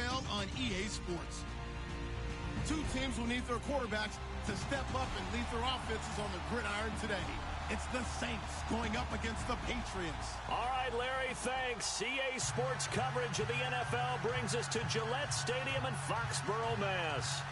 NFL on EA Sports. Two teams will need their quarterbacks to step up and lead their offenses on the gridiron today. It's the Saints going up against the Patriots. All right, Larry, thanks. EA Sports coverage of the NFL brings us to Gillette Stadium in Foxborough, Mass.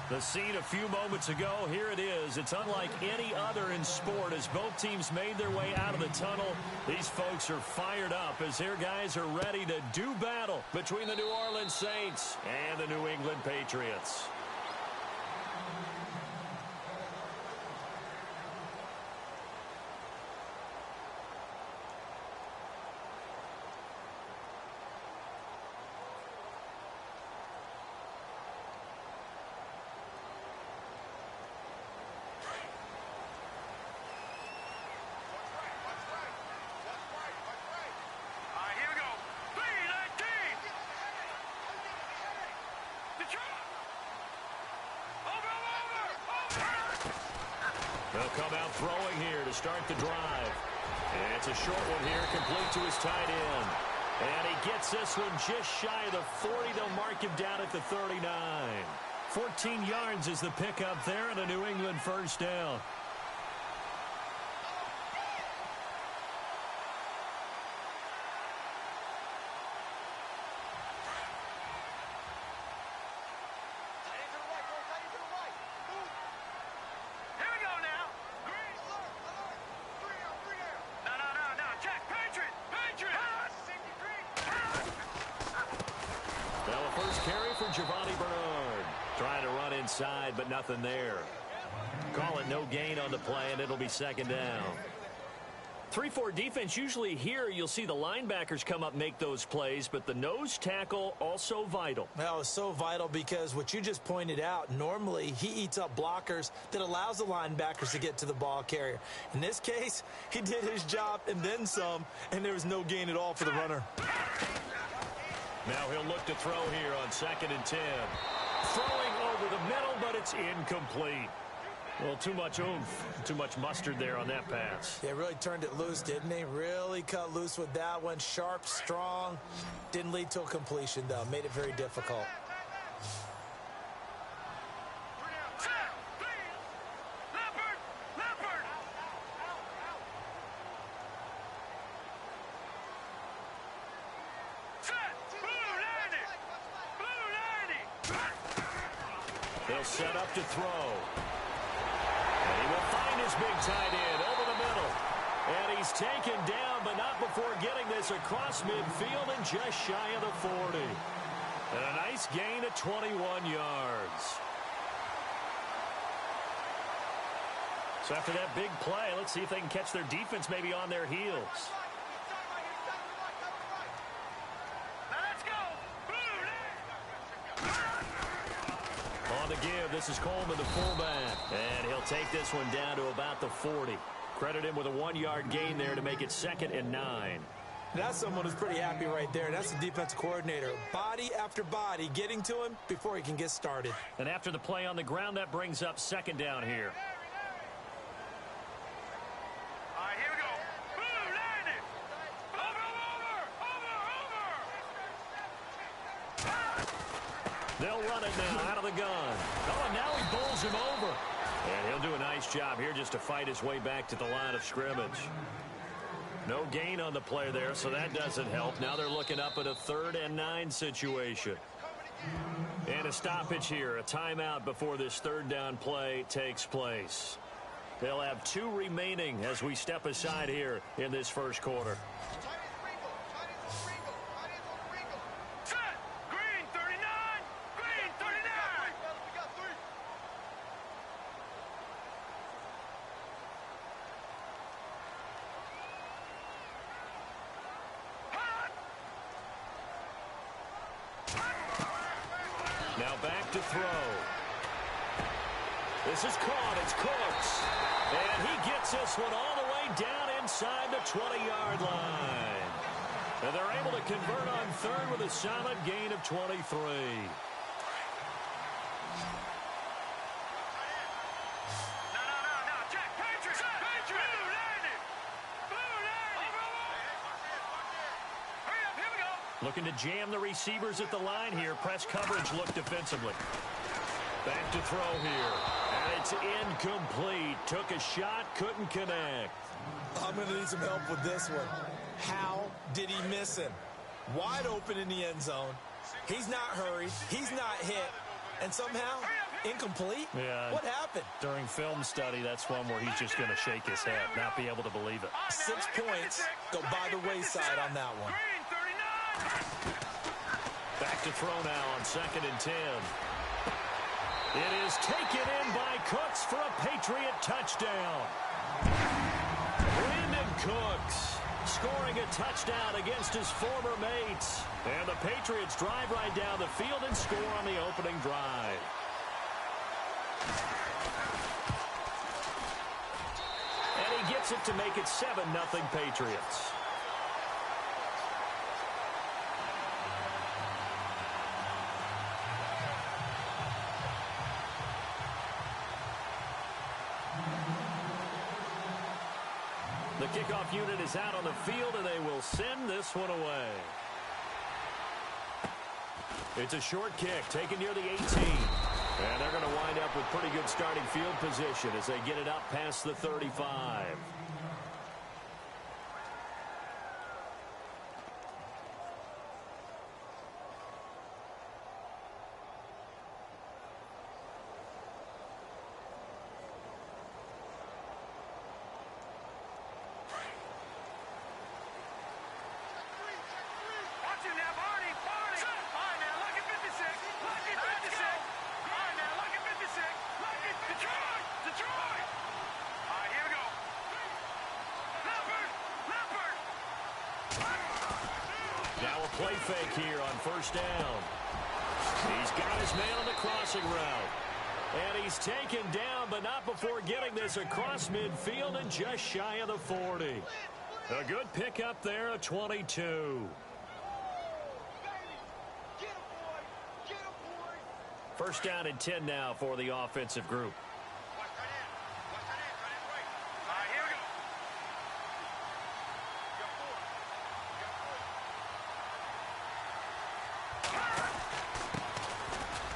The scene a few moments ago, here it is. It's unlike any other in sport as both teams made their way out of the tunnel. These folks are fired up as their guys are ready to do battle between the New Orleans Saints and the New England Patriots. They'll come out throwing here to start the drive. And it's a short one here, complete to his tight end. And he gets this one just shy of the 40. They'll mark him down at the 39. 14 yards is the pickup there and a New England first down. Inside, but nothing there. Call it no gain on the play, and it'll be second down. 3-4 defense, usually here you'll see the linebackers come up make those plays, but the nose tackle also vital. Well, it's so vital because what you just pointed out, normally he eats up blockers that allows the linebackers to get to the ball carrier. In this case, he did his job and then some, and there was no gain at all for the runner. Now he'll look to throw here on 2nd and 10. Throwing over the middle, but it's incomplete. Well, too much oomph, too much mustard there on that pass. They really turned it loose, didn't they? Really cut loose with that one. Sharp, strong. Didn't lead to a completion, though. Made it very difficult. He'll set up to throw. And he will find his big tight end over the middle. And he's taken down, but not before getting this across midfield and just shy of the 40. And a nice gain of 21 yards. So after that big play, let's see if they can catch their defense maybe on their heels. On the give, this is Coleman, the fullback. And he'll take this one down to about the 40. Credit him with a 1-yard gain there to make it 2nd and 9. That's someone who's pretty happy right there. That's the defense coordinator. Body after body getting to him before he can get started. And after the play on the ground, that brings up 2nd down here. All right, here we go. Boom, land it. Over. They'll run it now out of the gun. Oh, and now he bowls him over. And he'll do a nice job here just to fight his way back to the line of scrimmage. No gain on the play there, so that doesn't help. Now they're looking up at a 3rd and 9 situation. And a stoppage here, a timeout before this 3rd down play takes place. They'll have 2 remaining as we step aside here in this first quarter. Now back to throw. This is caught. It's Cooks. And he gets this one all the way down inside the 20-yard line. And they're able to convert on 3rd with a solid gain of 23. Looking to jam the receivers at the line here. Press coverage look defensively. Back to throw here. And it's incomplete. Took a shot, couldn't connect. I'm going to need some help with this one. How did he miss him? Wide open in the end zone. He's not hurried. He's not hit. And somehow, incomplete? Yeah. What happened? During film study, that's one where he's just going to shake his head, not be able to believe it. 6 points go by the wayside on that one. Back to throw now on 2nd and 10. It is taken in by Cooks for a Patriot touchdown. Brandon Cooks scoring a touchdown against his former mates. And the Patriots drive right down the field and score on the opening drive. And he gets it to make it 7-0 Patriots. The kickoff unit is out on the field, and they will send this one away. It's a short kick taken near the 18. And they're going to wind up with pretty good starting field position as they get it up past the 35. Play fake here on first down. He's got his man on the crossing route. And he's taken down, but not before getting this across midfield and just shy of the 40. A good pickup there, a 22. First down and 10 now for the offensive group.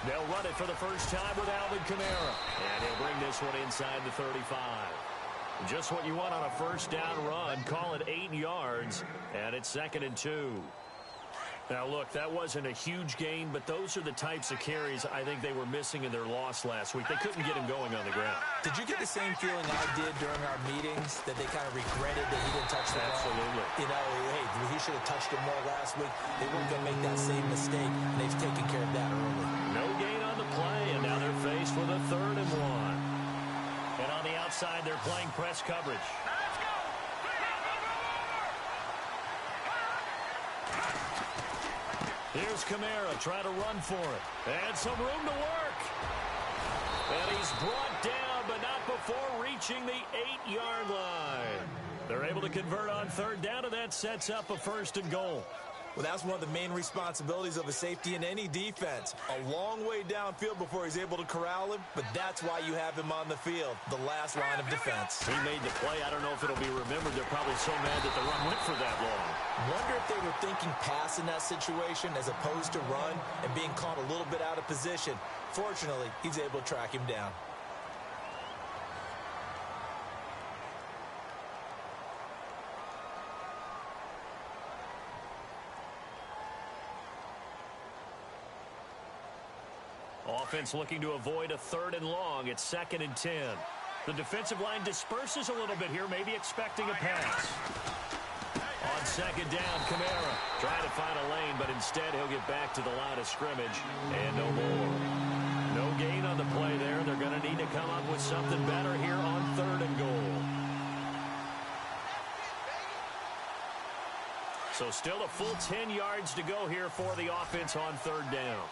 They'll run it for the first time with Alvin Kamara. And he'll bring this one inside the 35. Just what you want on a first down run. Call it 8 yards. And it's 2nd and 2. Now, look, that wasn't a huge gain, but those are the types of carries I think they were missing in their loss last week. They couldn't get him going on the ground. Did you get the same feeling I did during our meetings, that they kind of regretted that he didn't touch the ball? Absolutely. You know, hey, he should have touched it more last week. They weren't going to make that same mistake, and they've taken care of that early. No gain on the play, and now they're faced with a 3rd and 1. And on the outside, they're playing press coverage. Here's Kamara trying to run for it. And some room to work. And he's brought down, but not before reaching the 8-yard line. They're able to convert on 3rd down, and that sets up a 1st and goal. Well, that's one of the main responsibilities of a safety in any defense. A long way downfield before he's able to corral him, but that's why you have him on the field, the last line of defense. He made the play. I don't know if it'll be remembered. They're probably so mad that the run went for that long. Wonder if they were thinking pass in that situation as opposed to run and being caught a little bit out of position. Fortunately, he's able to track him down. Offense looking to avoid a 3rd and long. It's 2nd and 10. The defensive line disperses a little bit here, maybe expecting a pass. On 2nd down, Kamara trying to find a lane, but instead he'll get back to the line of scrimmage and no more. No gain on the play there. They're going to need to come up with something better here on 3rd and goal. So still a full 10 yards to go here for the offense on 3rd down.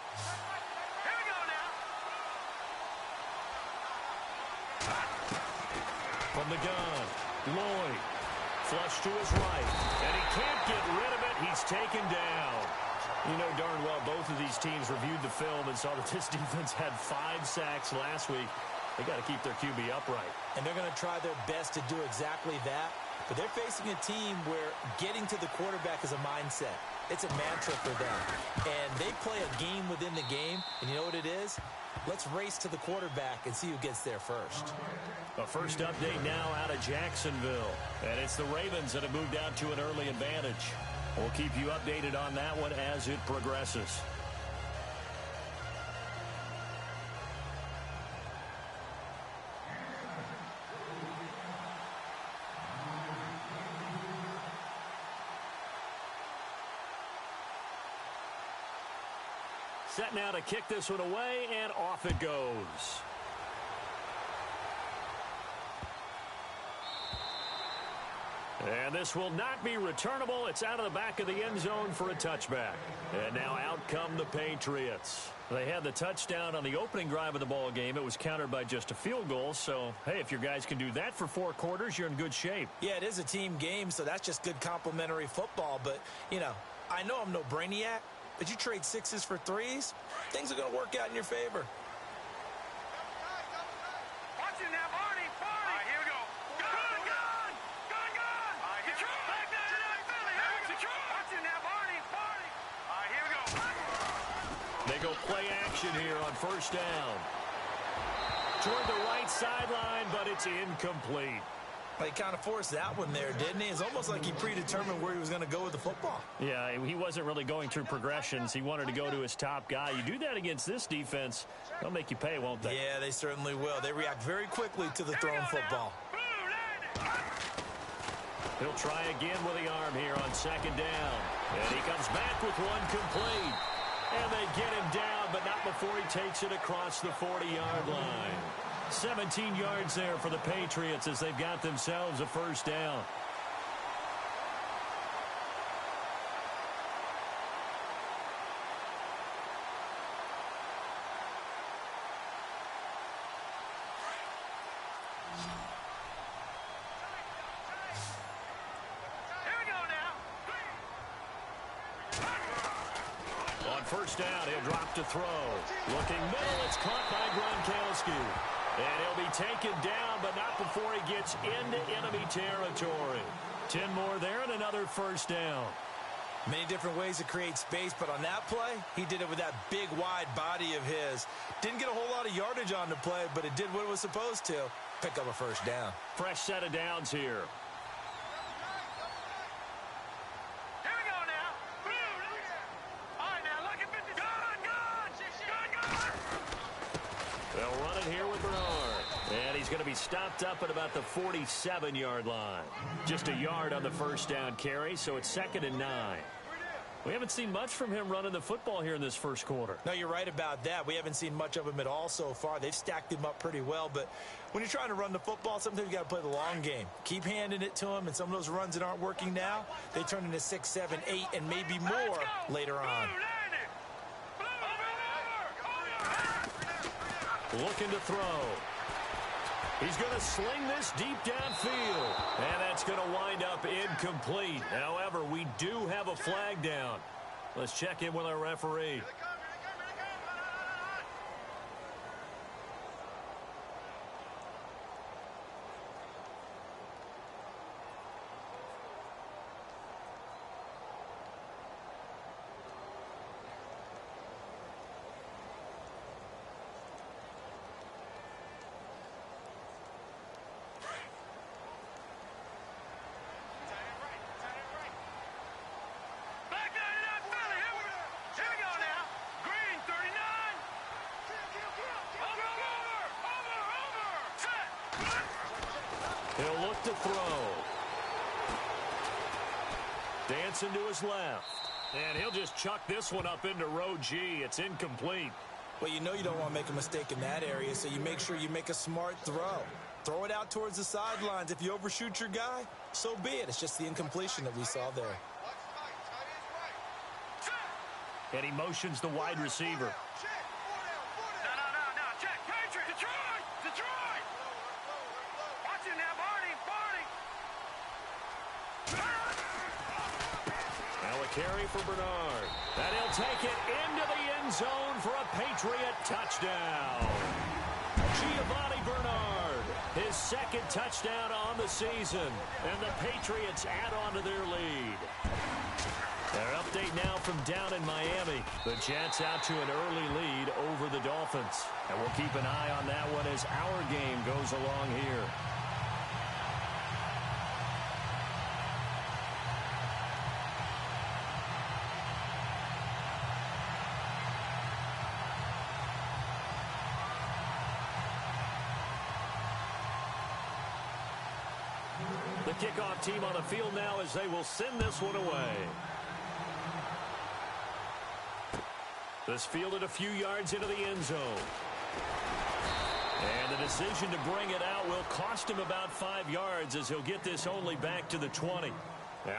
From the gun, Lloyd, flush to his right, and he can't get rid of it. He's taken down. You know darn well both of these teams reviewed the film and saw that this defense had 5 sacks last week. They got to keep their QB upright. And they're going to try their best to do exactly that. But they're facing a team where getting to the quarterback is a mindset. It's a mantra for them. And they play a game within the game, and you know what it is? Let's race to the quarterback and see who gets there first. A first update now out of Jacksonville. And it's the Ravens that have moved out to an early advantage. We'll keep you updated on that one as it progresses. Set now to kick this one away, and off it goes. And this will not be returnable. It's out of the back of the end zone for a touchback. And now out come the Patriots. They had the touchdown on the opening drive of the ball game. It was countered by just a field goal. So, hey, if your guys can do that for 4 quarters, you're in good shape. Yeah, it is a team game, so that's just good complimentary football. But, you know, I know I'm no brainiac, but you trade 6s for 3s, things are going to work out in your favor. Watch it now, Barney. All right, here we go. Gun. All right, Detroit. Back down to that Philly. Here we go. Detroit. Watch it now, Barney. All right, here we go. They go play action here on first down. Toward the right sideline, but it's incomplete. He kind of forced that one there, didn't he? It's almost like he predetermined where he was going to go with the football. Yeah, he wasn't really going through progressions. He wanted to go to his top guy. You do that against this defense, they'll make you pay, won't they? Yeah, they certainly will. They react very quickly to the thrown football. He'll try again with the arm here on second down. And he comes back with one complete. And they get him down, but not before he takes it across the 40-yard line. 17 yards there for the Patriots as they've got themselves a first down. First down, he'll drop to throw. Looking middle, it's caught by Gronkowski. And he'll be taken down, but not before he gets into enemy territory. 10 more there and another first down. Many different ways to create space, but on that play, he did it with that big, wide body of his. Didn't get a whole lot of yardage on the play, but it did what it was supposed to. Pick up a first down. Fresh set of downs here. Stopped up at about the 47-yard line. Just a yard on the first down carry, so it's 2nd and 9. We haven't seen much from him running the football here in this first quarter. No, you're right about that. We haven't seen much of him at all so far. They've stacked him up pretty well, but when you're trying to run the football, sometimes you got to play the long game. Keep handing it to him, and some of those runs that aren't working now, they turn into 6, 7, 8, and maybe more later on. Looking to throw. He's going to sling this deep downfield, and that's going to wind up incomplete. However, we do have a flag down. Let's check in with our referee. He'll look to throw. Dancing to his left. And he'll just chuck this one up into row G. It's incomplete. Well, you know you don't want to make a mistake in that area, so you make sure you make a smart throw. Throw it out towards the sidelines. If you overshoot your guy, so be it. It's just the incompletion that we saw there. And he motions the wide receiver. Carry for Bernard. And he'll take it into the end zone for a Patriot touchdown. Giovanni Bernard, his 2nd touchdown on the season. And the Patriots add on to their lead. Our update now from down in Miami. The Jets out to an early lead over the Dolphins. And we'll keep an eye on that one as our game goes along here. The kickoff team on the field now as they will send this one away. This fielded a few yards into the end zone. And the decision to bring it out will cost him about 5 yards as he'll get this only back to the 20.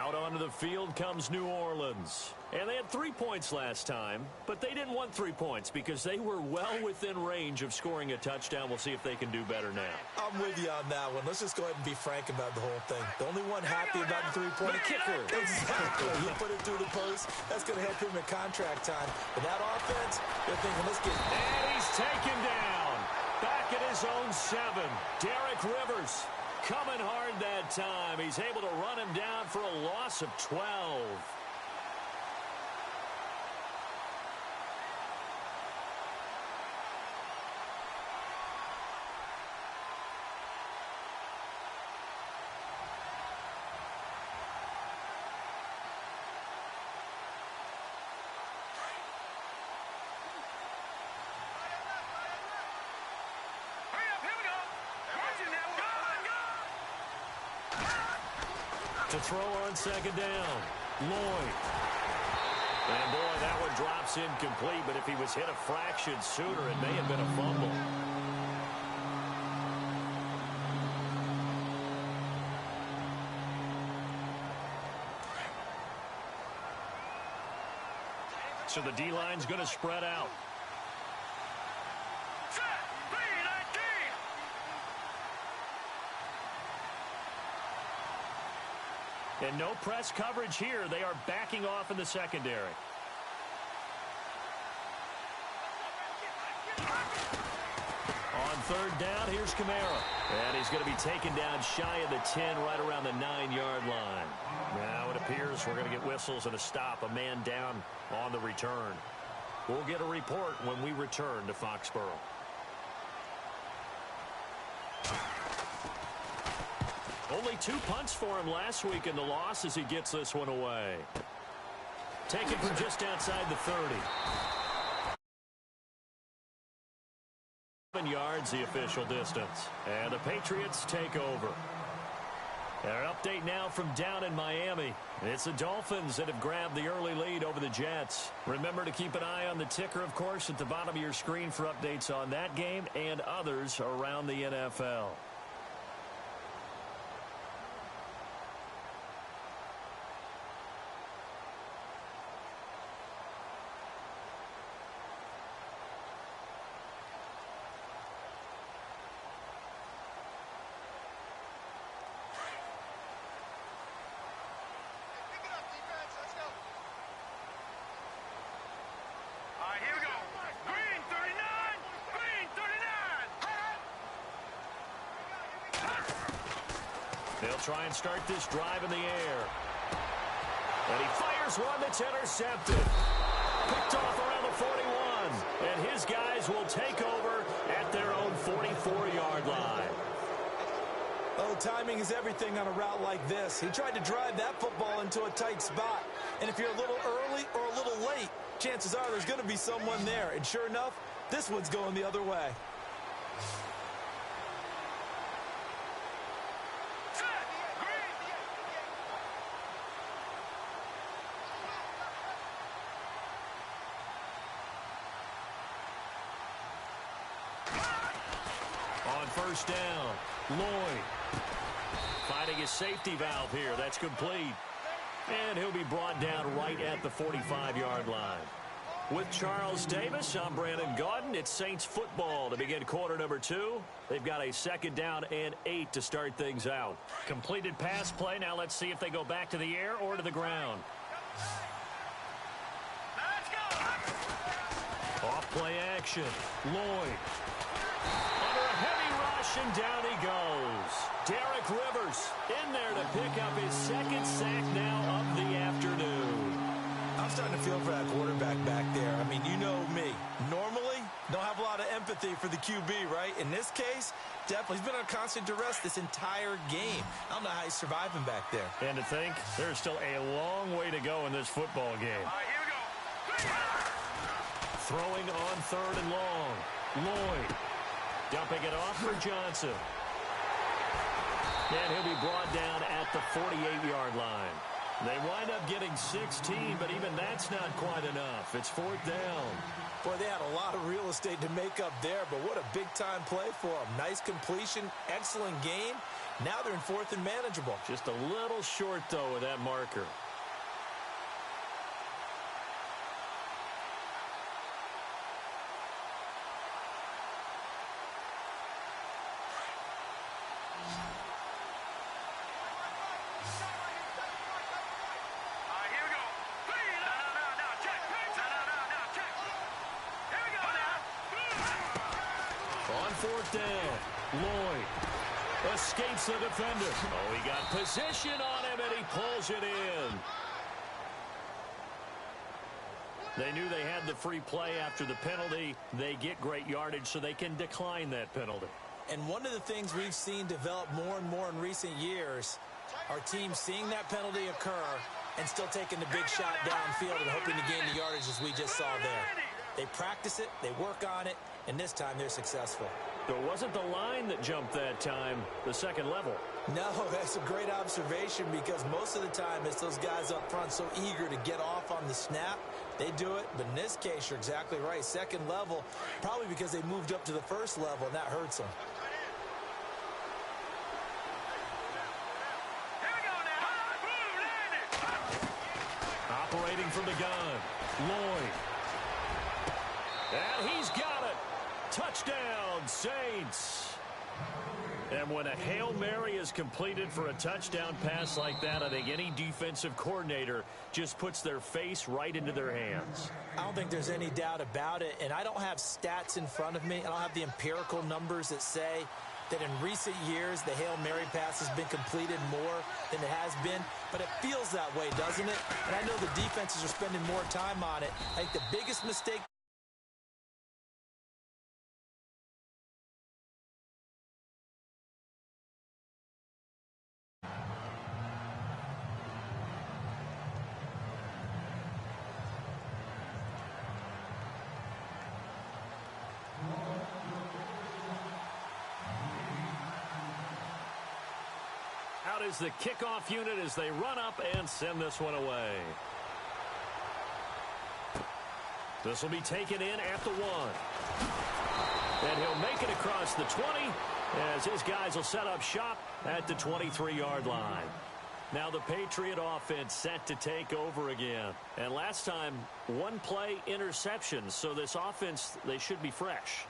Out onto the field comes New Orleans. And they had 3 points last time, but they didn't want 3 points because they were well within range of scoring a touchdown. We'll see if they can do better now. I'm with you on that one. Let's just go ahead and be frank about the whole thing. The only one happy about the three-point kicker. Exactly. You put it through the post. That's going to help him in contract time. But that offense, they're thinking, let's get... And he's taken down. Back at his own 7. Derek Rivers coming hard that time. He's able to run him down for a loss of 12. To throw on second down, Lloyd. And boy, that one drops incomplete, but if he was hit a fraction sooner, it may have been a fumble. So the D-line's going to spread out. And no press coverage here. They are backing off in the secondary. On third down, here's Kamara. And he's going to be taken down shy of the 10, right around the 9-yard line. Now it appears we're going to get whistles and a stop. A man down on the return. We'll get a report when we return to Foxborough. Only 2 punts for him last week in the loss as he gets this one away. Taken from just outside the 30. 7 yards the official distance. And the Patriots take over. Our update now from down in Miami. It's the Dolphins that have grabbed the early lead over the Jets. Remember to keep an eye on the ticker, of course, at the bottom of your screen for updates on that game and others around the NFL. They'll try and start this drive in the air. And he fires one that's intercepted. Picked off around the 41. And his guys will take over at their own 44-yard line. Oh, timing is everything on a route like this. He tried to drive that football into a tight spot. And if you're a little early or a little late, chances are there's going to be someone there. And sure enough, this one's going the other way. First down, Lloyd finding his safety valve here. That's complete. And he'll be brought down right at the 45-yard line. With Charles Davis, I'm Brandon Gaudin. It's Saints football to begin quarter number 2. They've got a 2nd down and 8 to start things out. Completed pass play. Now let's see if they go back to the air or to the ground. Off play action, Lloyd. And down he goes. Derek Rivers in there to pick up his 2nd sack now of the afternoon. I'm starting to feel for that quarterback back there. I mean, you know me. Normally, don't have a lot of empathy for the QB, right? In this case, definitely. He's been on constant duress this entire game. I don't know how he's surviving back there. And to think, there's still a long way to go in this football game. All right, here we go. Throwing on 3rd and long. Lloyd dumping it off for Johnson. And he'll be brought down at the 48-yard line. They wind up getting 16, but even that's not quite enough. It's 4th down. Boy, they had a lot of real estate to make up there, but what a big-time play for them. Nice completion, excellent game. Now they're in 4th and manageable. Just a little short, though, with that marker. On 4th down, Lloyd escapes the defender. Oh, he got position on him, and he pulls it in. They knew they had the free play after the penalty. They get great yardage, so they can decline that penalty. And one of the things we've seen develop more and more in recent years are teams seeing that penalty occur and still taking the big shot downfield and hoping to gain the yardage as we just saw there. They practice it, they work on it, and this time they're successful. There wasn't the line that jumped that time, the second level. No, that's a great observation because most of the time it's those guys up front so eager to get off on the snap. They do it, but in this case, you're exactly right. Second level, probably because they moved up to the first level, and that hurts them. Operating from the gun, Lloyd. And he's got it. Touchdown, Saints. And when a Hail Mary is completed for a touchdown pass like that, I think any defensive coordinator just puts their face right into their hands. I don't think there's any doubt about it, and I don't have stats in front of me. I don't have the empirical numbers that say that in recent years the Hail Mary pass has been completed more than it has been, but it feels that way, doesn't it? And I know the defenses are spending more time on it. I think the biggest mistake out is the kickoff unit as they run up and send this one away. This will be taken in at the 1. And he'll make it across the 20 as his guys will set up shop at the 23-yard line. Now the Patriot offense set to take over again. And last time, one play interception. So this offense, they should be fresh.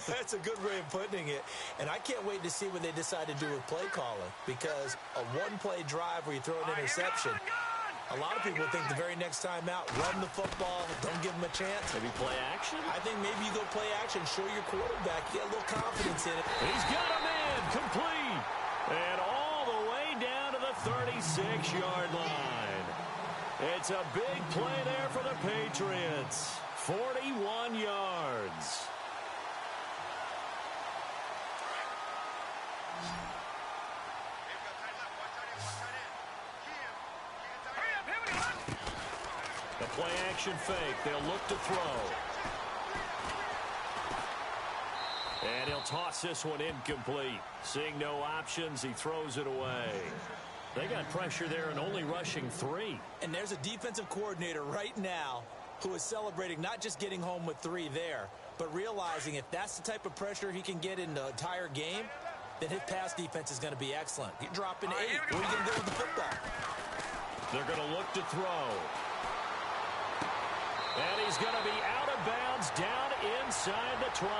That's a good way of putting it. And I can't wait to see what they decide to do with play calling. Because a one-play drive where you throw an interception, a lot of people think the very next time out, run the football, don't give them a chance. Maybe play action? I think maybe you go play action, show your quarterback, get a little confidence in it. He's got him in, complete. And all the way down to the 36-yard line. It's a big play there for the Patriots. 41 yards. The play-action fake. They'll look to throw. And he'll toss this one incomplete. Seeing no options, he throws it away. They got pressure there and only rushing 3. And there's a defensive coordinator right now who is celebrating not just getting home with 3 there, but realizing if that's the type of pressure he can get in the entire game, then his pass defense is going to be excellent. You're dropping 8. Where are you going to go with the football? They're going to look to throw. And he's going to be out of bounds down inside the 20.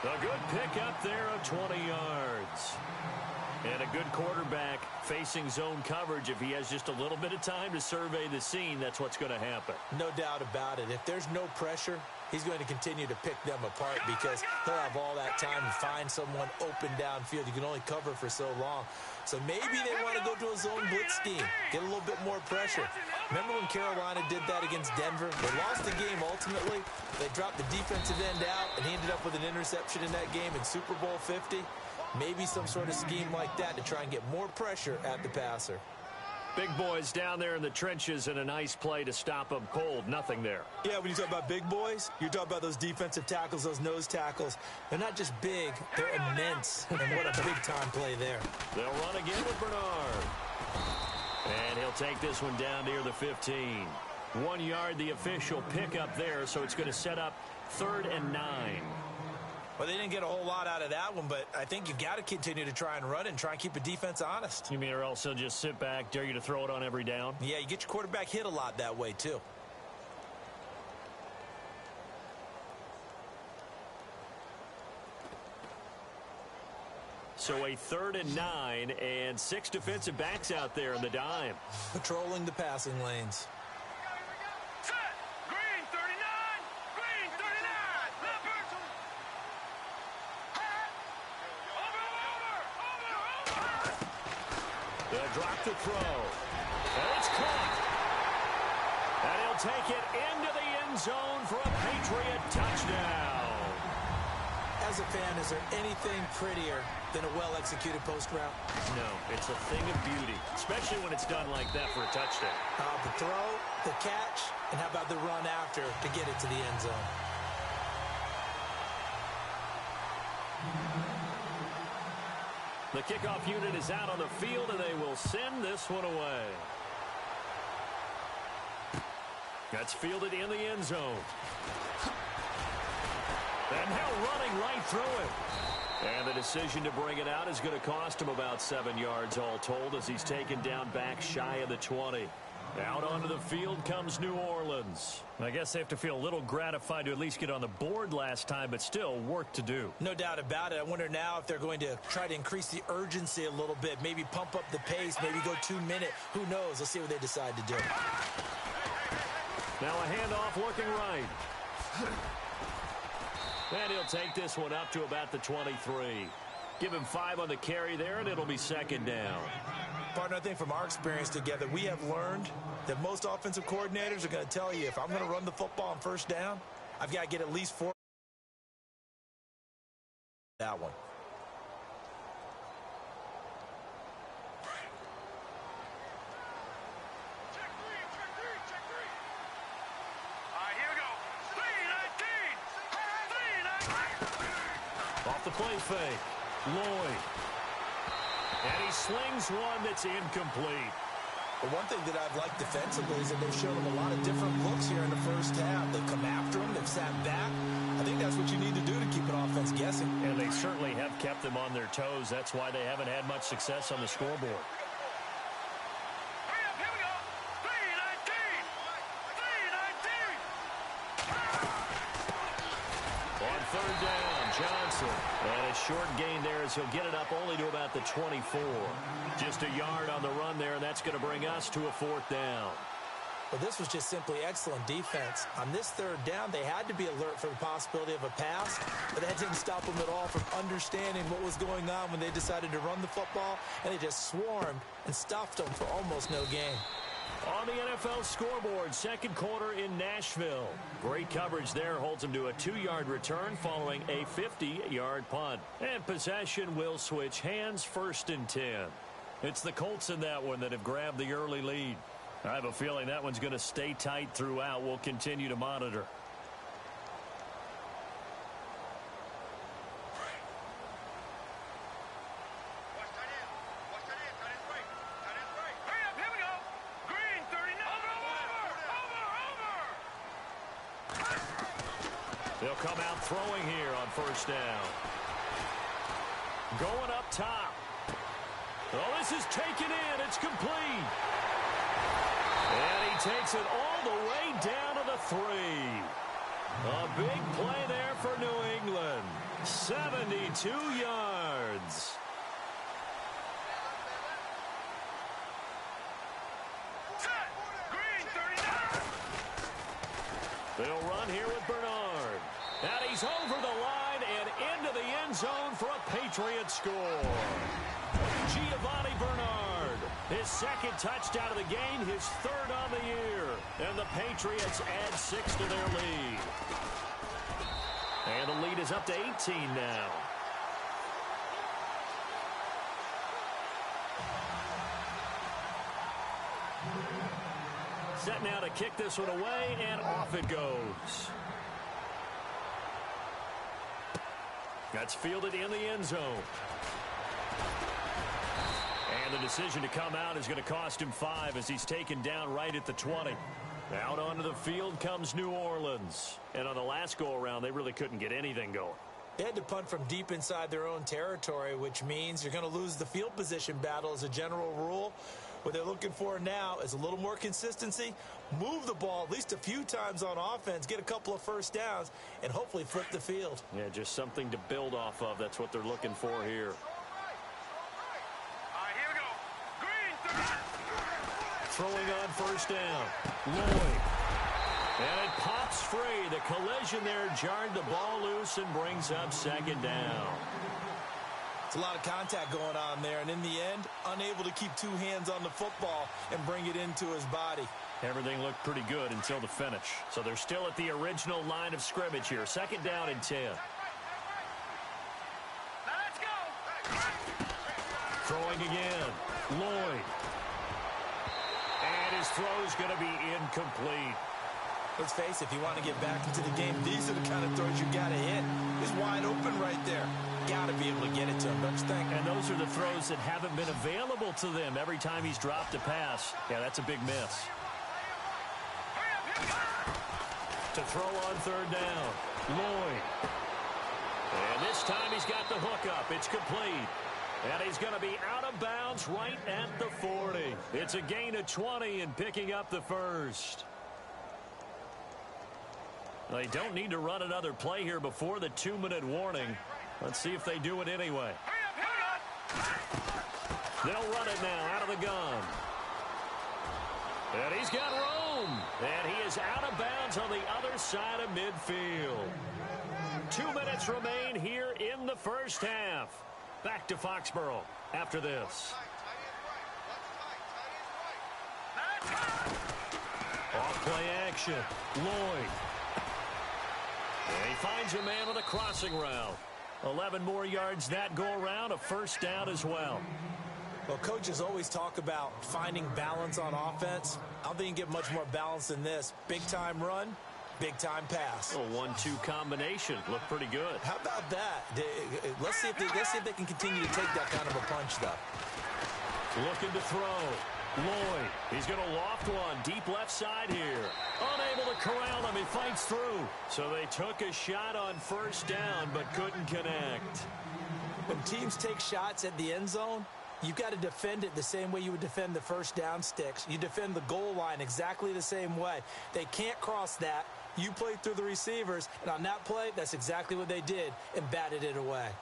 A good pickup there of 20 yards. And a good quarterback facing zone coverage. If he has just a little bit of time to survey the scene, that's what's going to happen. No doubt about it. If there's no pressure, he's going to continue to pick them apart because he'll have all that time to find someone open downfield. You can only cover for so long. So maybe they want to go to a zone blitz scheme, get a little bit more pressure. Remember when Carolina did that against Denver? They lost the game ultimately. They dropped the defensive end out, and he ended up with an interception in that game in Super Bowl 50. Maybe some sort of scheme like that to try and get more pressure at the passer. Big boys down there in the trenches and a nice play to stop them cold. Nothing there. Yeah, when you talk about big boys, you're talking about those defensive tackles, those nose tackles. They're not just big, they're immense. And what a big-time play there. They'll run again with Bernard. And he'll take this one down near the 15. 1 yard, the official pickup there, so it's going to set up 3rd and 9. Well, they didn't get a whole lot out of that one, but I think you've got to continue to try and run it and try and keep the defense honest. You mean or else he'll just sit back, dare you to throw it on every down? Yeah, you get your quarterback hit a lot that way, too. So a 3rd and 9 and 6 defensive backs out there in the dime. Patrolling the passing lanes. Set. Green 39. Green 39. Leopard. Over. They'll drop the throw. And it's caught. And he'll take it into the end zone for a Patriot touchdown. As a fan, is there anything prettier than a well-executed post route? No, it's a thing of beauty, especially when it's done like that for a touchdown. The throw, the catch, and how about the run after to get it to the end zone? The kickoff unit is out on the field, and they will send this one away. That's fielded in the end zone. And now running right through it. And the decision to bring it out is going to cost him about 7 yards all told as he's taken down back shy of the 20. Out onto the field comes New Orleans. I guess they have to feel a little gratified to at least get on the board last time, but still work to do. No doubt about it. I wonder now if they're going to try to increase the urgency a little bit, maybe pump up the pace, maybe go 2 minute. Who knows? Let's see what they decide to do. Now a handoff looking right. And he'll take this one up to about the 23. Give him 5 on the carry there, and it'll be 2nd down. Partner, I think from our experience together, we have learned that most offensive coordinators are going to tell you, if I'm going to run the football on 1st down, I've got to get at least 4. That one. Off the play fake, Lloyd. And he slings one that's incomplete. But one thing that I've liked defensively is that they've shown him a lot of different looks here in the 1st half. They've come after him, they've sat back. I think that's what you need to do to keep an offense guessing. And they certainly have kept them on their toes. That's why they haven't had much success on the scoreboard. On 3rd down, Johnson. And a short gain there as he'll get it up only to about the 24. Just a yard on the run there, and that's going to bring us to a 4th down. Well, this was just simply excellent defense. On this 3rd down, they had to be alert for the possibility of a pass, but that didn't stop them at all from understanding what was going on when they decided to run the football, and they just swarmed and stuffed them for almost no gain. On the NFL scoreboard, 2nd quarter in Nashville. Great coverage there holds him to a 2-yard return following a 50-yard punt. And possession will switch hands, 1st and 10. It's the Colts in that one that have grabbed the early lead. I have a feeling that one's going to stay tight throughout. We'll continue to monitor. They'll come out throwing here on 1st down. Going up top. Oh, this is taken in. It's complete. And he takes it all the way down to the 3. A big play there for New England. 72 yards. They'll run here with Bernard. He's over the line and into the end zone for a Patriot score. Giovanni Bernard, his second touchdown of the game, his third on the year. And the Patriots add 6 to their lead. And the lead is up to 18 now. Set now to kick this one away, and off it goes. That's fielded in the end zone. And the decision to come out is going to cost him 5 as he's taken down right at the 20. Out onto the field comes New Orleans. And on the last go-around, they really couldn't get anything going. They had to punt from deep inside their own territory, which means you're going to lose the field position battle as a general rule. What they're looking for now is a little more consistency, move the ball at least a few times on offense, get a couple of first downs, and hopefully flip the field. Yeah, just something to build off of. That's what they're looking for here. Here we go. Green, 30. Throwing on first down. Lloyd. And it pops free. The collision there jarred the ball loose and brings up second down. It's a lot of contact going on there, and in the end, unable to keep 2 hands on the football and bring it into his body. Everything looked pretty good until the finish. So they're still at the original line of scrimmage here. Second down and 10. Now let's go. Throwing again. Lloyd. And his throw's going to be incomplete. Let's face it, if you want to get back into the game, these are the kind of throws you got to hit. He's wide open right there. Got to be able to get it to him, don't you think? And those are the throws that haven't been available to them every time he's dropped a pass. Yeah, that's a big miss. To throw on third down, Lloyd. And this time he's got the hook up. It's complete. And he's going to be out of bounds right at the 40. It's a gain of 20 and picking up the first. They don't need to run another play here before the 2-minute warning. Let's see if they do it anyway. They'll run it now out of the gun. And he's got room. And he is out of bounds on the other side of midfield. 2 minutes remain here in the first half. Back to Foxborough after this. Off play action. Lloyd. And he finds a man on the crossing route. 11 more yards that go around, a first down as well. Well, coaches always talk about finding balance on offense. I don't think you can get much more balance than this. Big-time run, big-time pass. A 1-2 combination. Looked pretty good. How about that? Let's see if they can continue to take that kind of a punch, though. Looking to throw. Lloyd, he's going to loft one deep left side here. Unable to corral him, he fights through. So they took a shot on first down but couldn't connect. When teams take shots at the end zone, you've got to defend it the same way you would defend the first down sticks. You defend the goal line exactly the same way. They can't cross that. You play through the receivers, and on that play, that's exactly what they did and batted it away.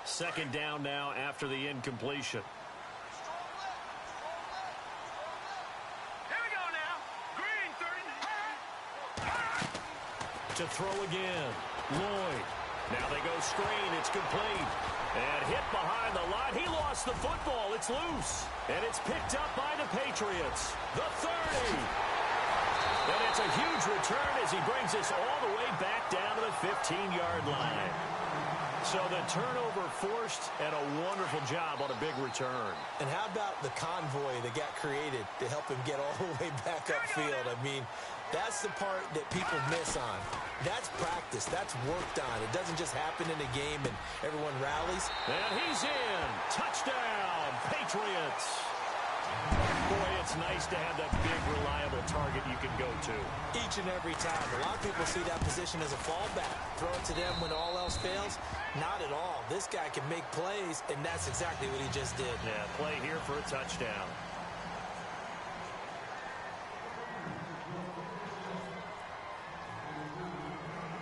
Second down now after the incompletion. Here we go now. Green, 30. To throw again. Lloyd. Now they go screen. It's complete. And hit behind the line. He lost the football. It's loose. And it's picked up by the Patriots. The 30. And it's a huge return as he brings us all the way back down to the 15-yard line. So the turnover forced, and a wonderful job on a big return. And how about the convoy that got created to help him get all the way back upfield? I mean, that's the part that people miss on. That's practice. That's worked on. It doesn't just happen in a game and everyone rallies. And he's in. Touchdown, Patriots. Boy, it's nice to have that big, reliable target you can go to. Each and every time. A lot of people see that position as a fallback. Throw it to them when all else fails. Not at all. This guy can make plays, and that's exactly what he just did. Yeah, play here for a touchdown.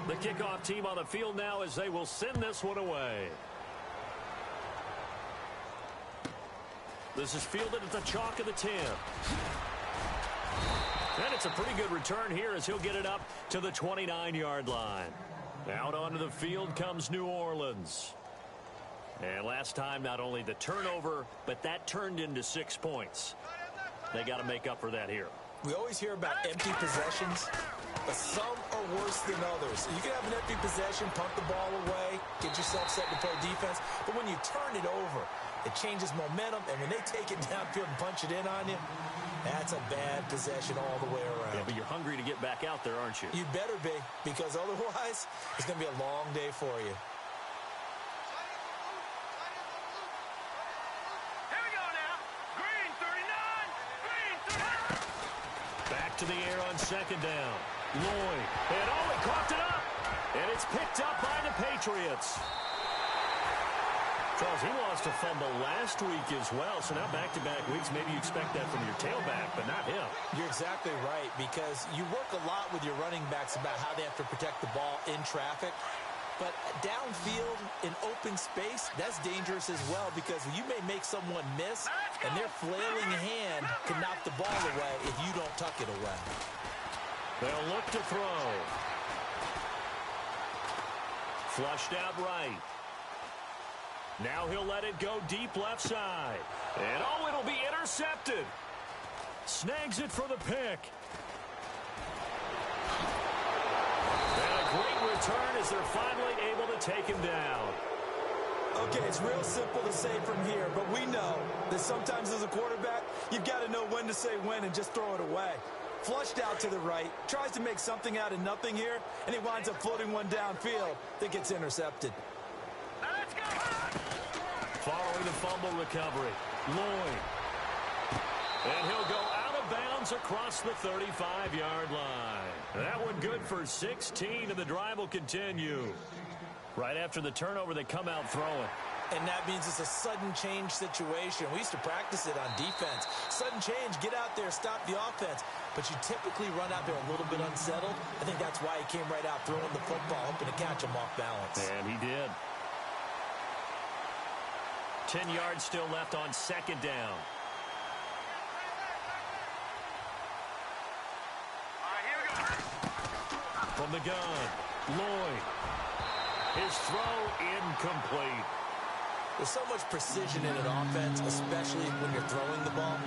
The kickoff team on the field now as they will send this one away. This is fielded at the chalk of the 10. And it's a pretty good return here as he'll get it up to the 29-yard line. Out onto the field comes New Orleans. And last time, not only the turnover, but that turned into 6 points. They got to make up for that here. We always hear about empty possessions, but some are worse than others. You can have an empty possession, punt the ball away, get yourself set to play defense, but when you turn it over, it changes momentum, and when they take it downfield and punch it in on you, that's a bad possession all the way around. Yeah, but you're hungry to get back out there, aren't you? You better be, because otherwise, it's going to be a long day for you. Here we go now. Green 39. Green 39. Back to the air on second down. Lloyd. And he coughed it up. And it's picked up by the Patriots. Charles, he lost a fumble last week as well, so now back-to-back weeks, maybe you expect that from your tailback, but not him. You're exactly right, because you work a lot with your running backs about how they have to protect the ball in traffic, but downfield in open space, that's dangerous as well, because you may make someone miss, and their flailing hand can knock the ball away if you don't tuck it away. They'll look to throw. Flushed out right. Now he'll let it go deep left side. And, it'll be intercepted. Snags it for the pick. And a great return as they're finally able to take him down. Okay, it's real simple to say from here, but we know that sometimes as a quarterback, you've got to know when to say when and just throw it away. Flushed out to the right, tries to make something out of nothing here, and he winds up floating one downfield that gets intercepted. Let's go. Following the fumble recovery, Lloyd. And he'll go out of bounds across the 35-yard line. That one good for 16, and the drive will continue. Right after the turnover, they come out throwing. And that means it's a sudden change situation. We used to practice it on defense. Sudden change, get out there, stop the offense. But you typically run out there a little bit unsettled. I think that's why he came right out throwing the football, hoping to catch him off balance. And he did. 10 yards still left on second down. All right, here we go. From the gun, Lloyd. His throw incomplete. There's so much precision in an offense, especially when you're throwing the ball.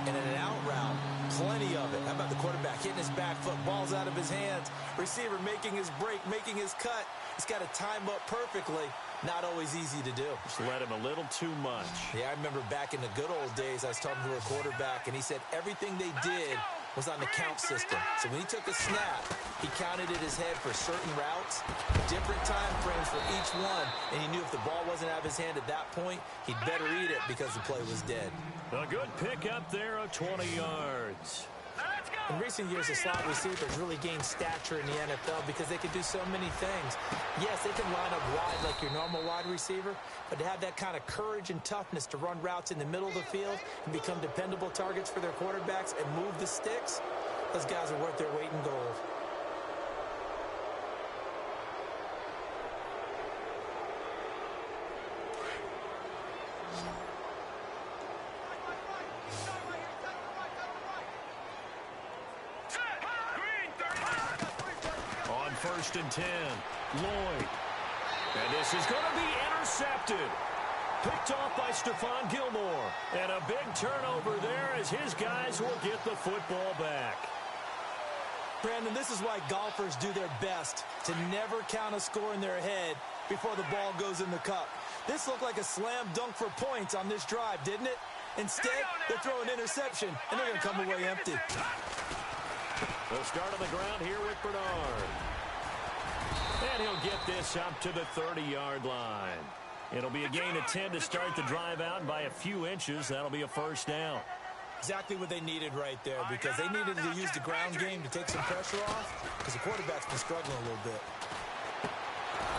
And in an out route, plenty of it. How about the quarterback hitting his back foot, ball's out of his hands, receiver making his break, making his cut. He's got to time up perfectly. Not always easy to do. Just let him a little too much. Yeah, I remember back in the good old days, I was talking to a quarterback, and he said everything they did was on the count system. So when he took a snap, he counted in his head for certain routes, different time frames for each one, and he knew if the ball wasn't out of his hand at that point, he'd better eat it because the play was dead. A good pick up there of 20 yards. In recent years, the slot receivers really gained stature in the NFL because they can do so many things. Yes, they can line up wide like your normal wide receiver, but to have that kind of courage and toughness to run routes in the middle of the field and become dependable targets for their quarterbacks and move the sticks, those guys are worth their weight in gold. First and 10, Lloyd. And this is going to be intercepted. Picked off by Stephon Gilmore. And a big turnover there as his guys will get the football back. Brandon, this is why golfers do their best to never count a score in their head before the ball goes in the cup. This looked like a slam dunk for points on this drive, didn't it? Instead, they throw an interception, and they're going to come away empty. They'll start on the ground here with Bernard. And he'll get this up to the 30-yard line. It'll be a gain of 10 to start the drive out, and by a few inches, that'll be a first down. Exactly what they needed right there, because they needed to use the ground game to take some pressure off, because the quarterback's been struggling a little bit.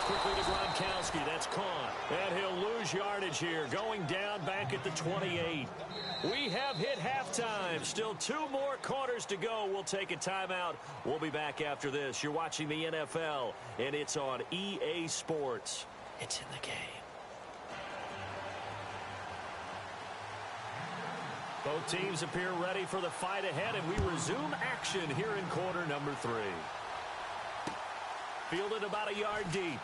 Quickly to Gronkowski. That's caught. And he'll lose yardage here, going down back at the 28. We have hit halftime. Still 2 more quarters to go. We'll take a timeout. We'll be back after this. You're watching the NFL, and it's on EA Sports. It's in the game. Both teams appear ready for the fight ahead, and we resume action here in quarter number 3. Fielded about a yard deep.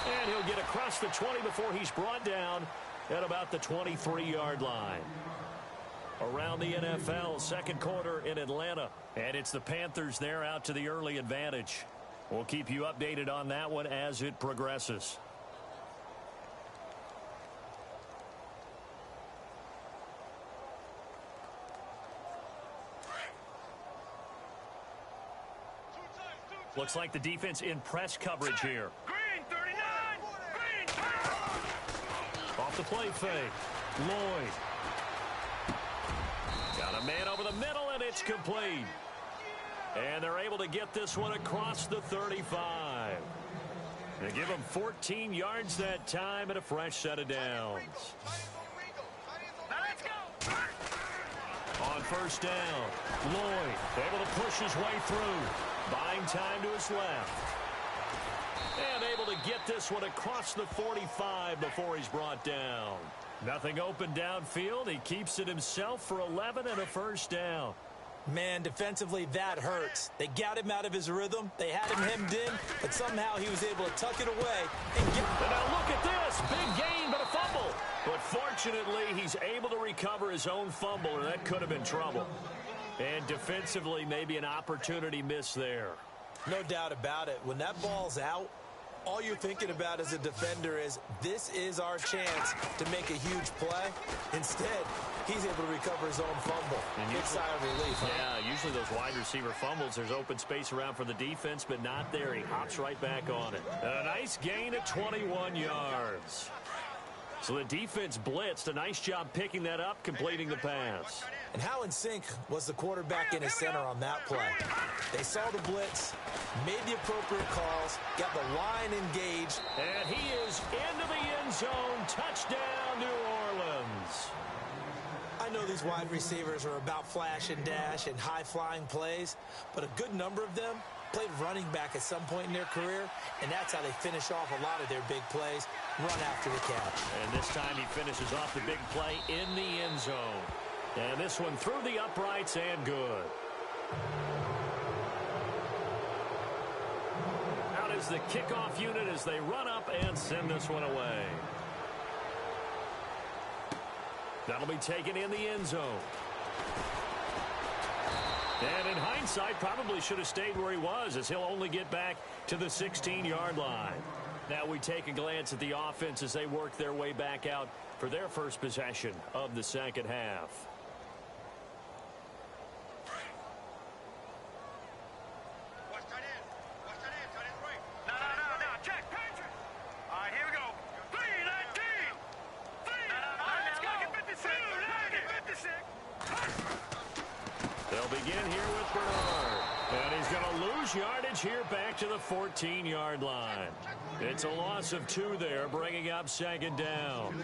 And he'll get across the 20 before he's brought down at about the 23-yard line. Around the NFL, second quarter in Atlanta. And it's the Panthers there out to the early advantage. We'll keep you updated on that one as it progresses. Looks like the defense in press coverage here. Green 39. Green. Off the play fake. Lloyd. Got a man over the middle, and it's complete. And they're able to get this one across the 35. They give them 14 yards that time and a fresh set of downs. Now let's go. On first down, Lloyd able to push his way through. Buying time to his left. And able to get this one across the 45 before he's brought down. Nothing open downfield. He keeps it himself for 11 and a first down. Man, defensively, that hurts. They got him out of his rhythm. They had him hemmed in, but somehow he was able to tuck it away. And now look at this. Big gain, but a fumble. But fortunately, he's able to recover his own fumble, or that could have been trouble. And defensively, maybe an opportunity miss there. No doubt about it. When that ball's out, all you're thinking about as a defender is, this is our chance to make a huge play. Instead, he's able to recover his own fumble. Big sigh of relief, huh? Yeah, usually those wide receiver fumbles, there's open space around for the defense, but not there. He hops right back on it. And a nice gain of 21 yards. So the defense blitzed. A nice job picking that up, completing the pass. And how in sync was the quarterback in his center on that play? They saw the blitz, made the appropriate calls, got the line engaged. And he is into the end zone. Touchdown, New Orleans. I know these wide receivers are about flash and dash and high-flying plays, but a good number of them played running back at some point in their career, and that's how they finish off a lot of their big plays, run after the catch. And this time he finishes off the big play in the end zone. And this one through the uprights and good. Out is the kickoff unit as they run up and send this one away. That'll be taken in the end zone. And in hindsight, probably should have stayed where he was, as he'll only get back to the 16-yard line. Now we take a glance at the offense as they work their way back out for their first possession of the second half. No, check. All right, here we go. 3-19. Let's go. 56. They'll begin here with Bernard. And he's going to lose yardage here back to the 14-yard line. It's a loss of 2 there, bringing up second down.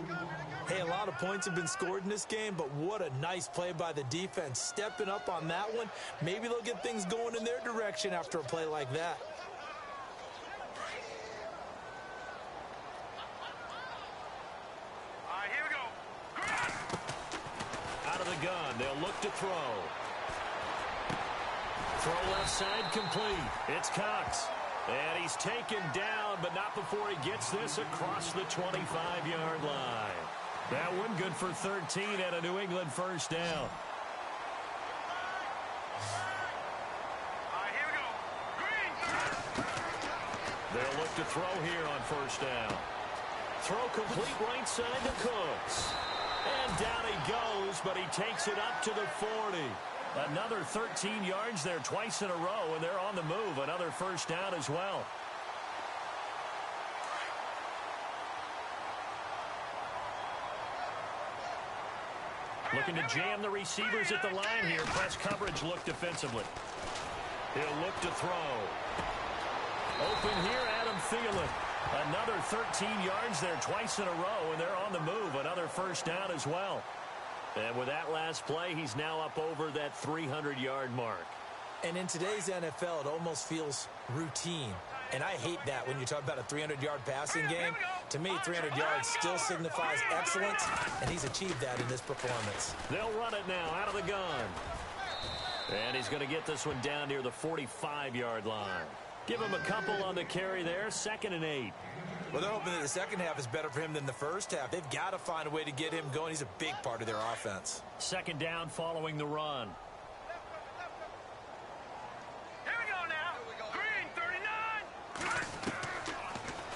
Hey, a lot of points have been scored in this game, but what a nice play by the defense. Stepping up on that one, maybe they'll get things going in their direction after a play like that. All right, here we go. Out of the gun, they'll look to throw. Throw left side complete. It's Cox. And he's taken down, but not before he gets this across the 25-yard line. That one good for 13 and a New England first down. All right, here we go. Green. They'll look to throw here on first down. Throw complete right side to Cooks. And down he goes, but he takes it up to the 40. Another 13 yards there twice in a row, and they're on the move. Another first down as well. Looking to jam the receivers at the line here. Press coverage look defensively. He'll look to throw. Open here, Adam Thielen. Another 13 yards there twice in a row, and they're on the move. Another first down as well. And with that last play, he's now up over that 300-yard mark. And in today's NFL, it almost feels routine. And I hate that when you talk about a 300-yard passing game. To me, 300 yards still signifies excellence, and he's achieved that in this performance. They'll run it now out of the gun. And he's going to get this one down near the 45-yard line. Give him a couple on the carry there, 2nd and 8. Well, they're hoping that the second half is better for him than the first half. They've got to find a way to get him going. He's a big part of their offense. 2nd down following the run. Here we go now. Green, 39.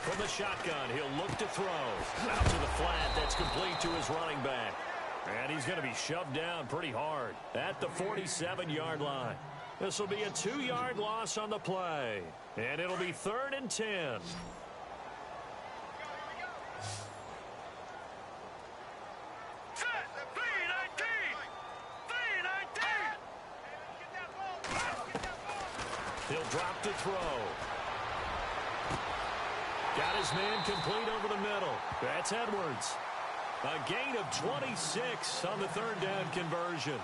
From the shotgun, he'll look to throw. Out to the flat. That's complete to his running back. And he's going to be shoved down pretty hard at the 47-yard line. This will be a 2-yard loss on the play. And it'll be 3rd and 10. He'll drop to throw. Got his man complete over the middle. That's Edwards. A gain of 26 on the 3rd down conversion.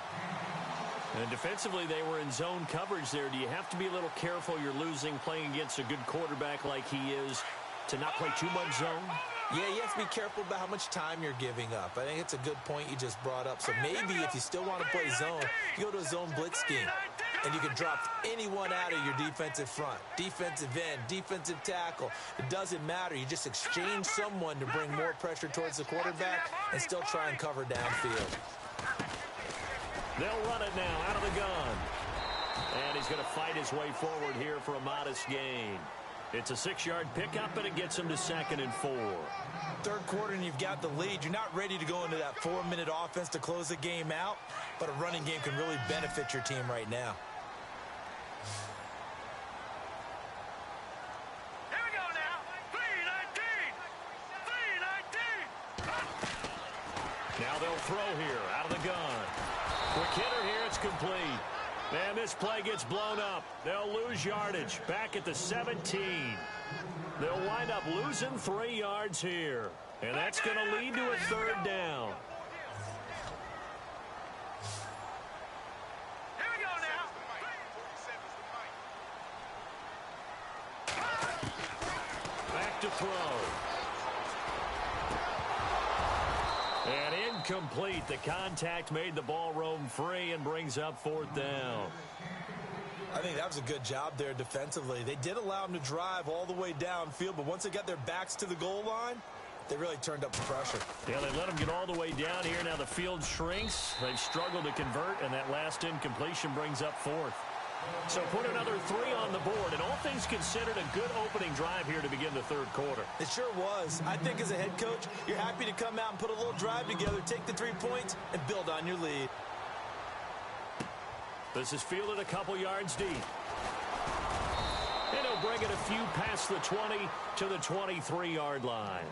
And defensively, they were in zone coverage there. Do you have to be a little careful? You're losing playing against a good quarterback like he is to not play too much zone? Yeah, you have to be careful about how much time you're giving up. I think it's a good point you just brought up. So maybe if you still want to play zone, you go to a zone blitz scheme. And you can drop anyone out of your defensive front. Defensive end, defensive tackle. It doesn't matter. You just exchange someone to bring more pressure towards the quarterback and still try and cover downfield. They'll run it now out of the gun. And he's going to fight his way forward here for a modest gain. It's a 6-yard pickup, and it gets him to 2nd and 4. Third quarter, and you've got the lead. You're not ready to go into that 4-minute offense to close the game out, but a running game can really benefit your team right now. Here we go now. 3-19. Now they'll throw here out of the gun. Quick hitter here, it's complete. And this play gets blown up. They'll lose yardage back at the 17. They'll wind up losing 3 yards here. And that's going to lead to a 3rd down. Here we go now. Back to throw. And incomplete. The contact made the ball roam free and brings up 4th down. I think that was a good job there defensively. They did allow them to drive all the way downfield, but once they got their backs to the goal line, they really turned up the pressure. Yeah, they let them get all the way down here. Now the field shrinks. They've struggled to convert, and that last incompletion brings up 4th. So put another 3 on the board, and all things considered, a good opening drive here to begin the 3rd quarter. It sure was. I think as a head coach, you're happy to come out and put a little drive together, take the 3 points, and build on your lead. This is fielded a couple yards deep. And he'll bring it a few past the 20 to the 23-yard line.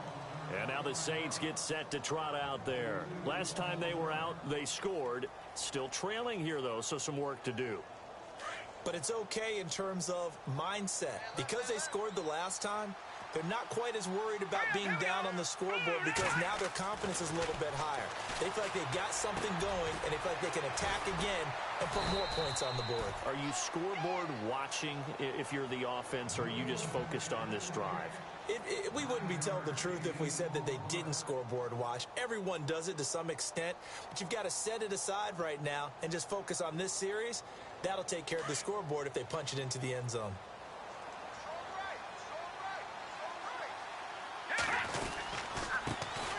And now the Saints get set to trot out there. Last time they were out, they scored. Still trailing here, though, so some work to do. But it's okay in terms of mindset. Because they scored the last time, they're not quite as worried about being down on the scoreboard because now their confidence is a little bit higher. They feel like they've got something going, and they feel like they can attack again and put more points on the board. Are you scoreboard watching if you're the offense, or are you just focused on this drive? We wouldn't be telling the truth if we said that they didn't scoreboard watch. Everyone does it to some extent, but you've got to set it aside right now and just focus on this series. That'll take care of the scoreboard if they punch it into the end zone.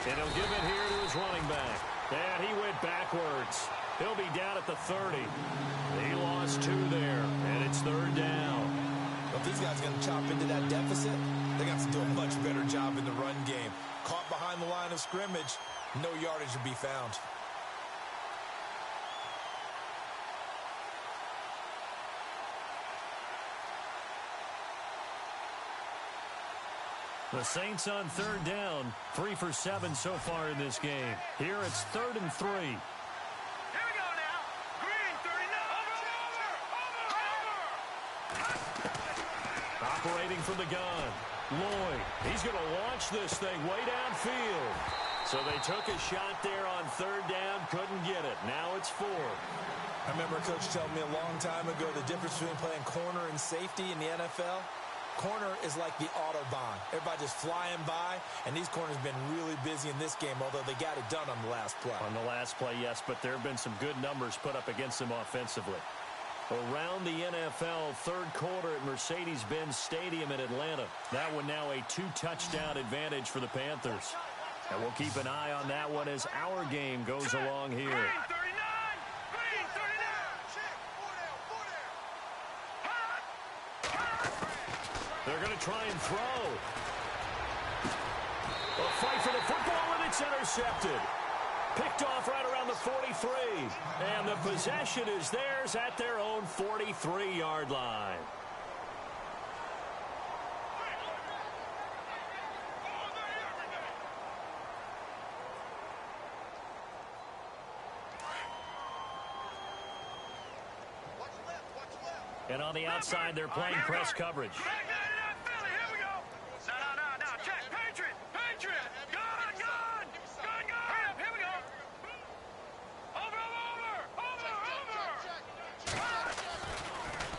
And he'll give it here to his running back. And he went backwards. He'll be down at the 30. He lost 2 there, and it's 3rd down. If these guys are going to chop into that deficit, they got to do a much better job in the run game. Caught behind the line of scrimmage, no yardage to be found. The Saints on 3rd down, 3 for 7 so far in this game. Here it's 3rd and 3. Here we go now. Green, 39. Operating from the gun. Lloyd, he's going to launch this thing way downfield. So they took a shot there on third down, couldn't get it. Now it's fourth. I remember a coach telling me a long time ago the difference between playing corner and safety in the NFL. Corner is like the Autobahn. Everybody just flying by, and these corners have been really busy in this game, although they got it done on the last play. On the last play, yes, but there have been some good numbers put up against them offensively. Around the NFL, third quarter at Mercedes-Benz Stadium in Atlanta. That one now a 2-touchdown advantage for the Panthers. And we'll keep an eye on that one as our game goes along here. They're going to try and throw. A fight for the football, and it's intercepted. Picked off right around the 43. And the possession is theirs at their own 43-yard line. And on the outside, they're playing press coverage.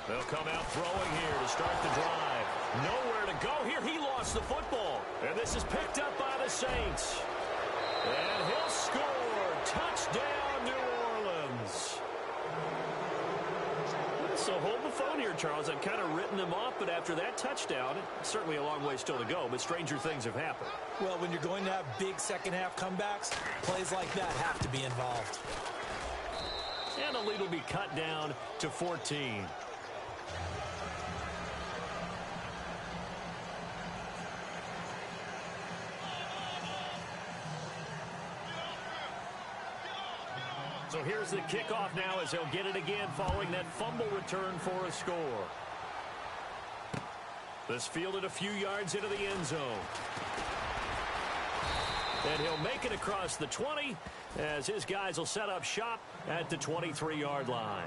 They'll come out throwing here to start the drive. Nowhere to go here. He lost the football. And this is picked up by the Saints. And he'll score. Touchdown, New Orleans. So hold the phone here, Charles. I've kind of written them off, but after that touchdown, it's certainly a long way still to go, but stranger things have happened. Well, when you're going to have big second-half comebacks, plays like that have to be involved. And the lead will be cut down to 14. So here's the kickoff now as they'll get it again following that fumble return for a score. This fielded a few yards into the end zone. And he'll make it across the 20 as his guys will set up shop at the 23-yard line.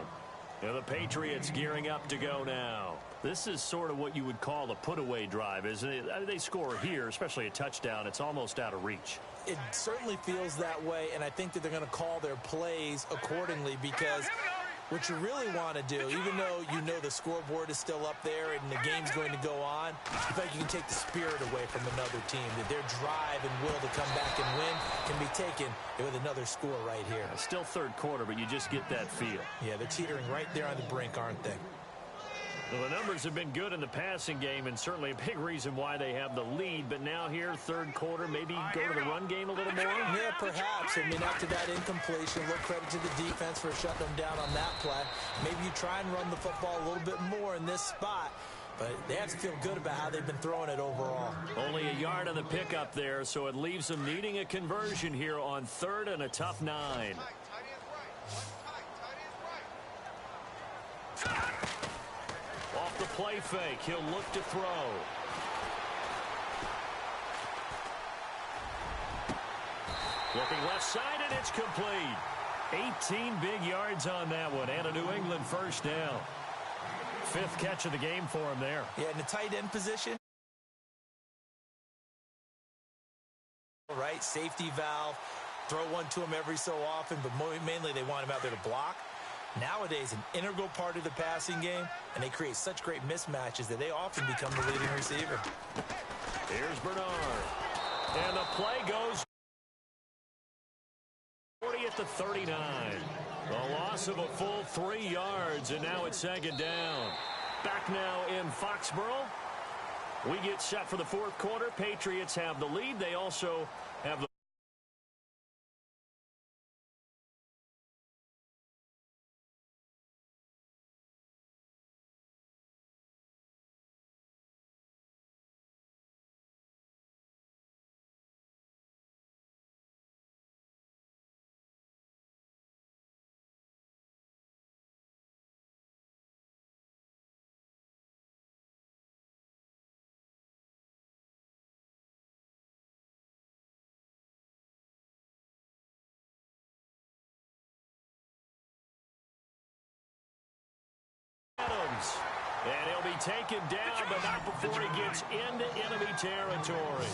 And the Patriots gearing up to go now. This is sort of what you would call a put-away drive, isn't it? I mean, they score here, especially a touchdown. It's almost out of reach. It certainly feels that way, and I think that they're going to call their plays accordingly because what you really want to do, even though you know the scoreboard is still up there and the game's going to go on, I think you can take the spirit away from another team, that their drive and will to come back and win can be taken with another score right here. Still third quarter, but you just get that feel. Yeah, they're teetering right there on the brink, aren't they? Well, the numbers have been good in the passing game and certainly a big reason why they have the lead. But now here, third quarter, maybe go to the run game a little more? Yeah, perhaps. I mean, after that incompletion, a little credit to the defense for shutting them down on that play. Maybe you try and run the football a little bit more in this spot. But they have to feel good about how they've been throwing it overall. Only a yard on the pickup there, so it leaves them needing a conversion here on third and a tough 9. Off the play fake, he'll look to throw. Looking left side, and it's complete. 18 big yards on that one, and a New England first down. 5th catch of the game for him there. Yeah, in the tight end position. Right, safety valve. Throw one to him every so often, but mainly they want him out there to block. Nowadays, an integral part of the passing game, and they create such great mismatches that they often become the leading receiver. Here's Bernard. And the play goes 40 at the 39. The loss of a full 3 yards, and now it's second down. Back now in Foxborough. We get set for the fourth quarter. Patriots have the lead. They also have the and he'll be taken down, but not before he gets into enemy territory.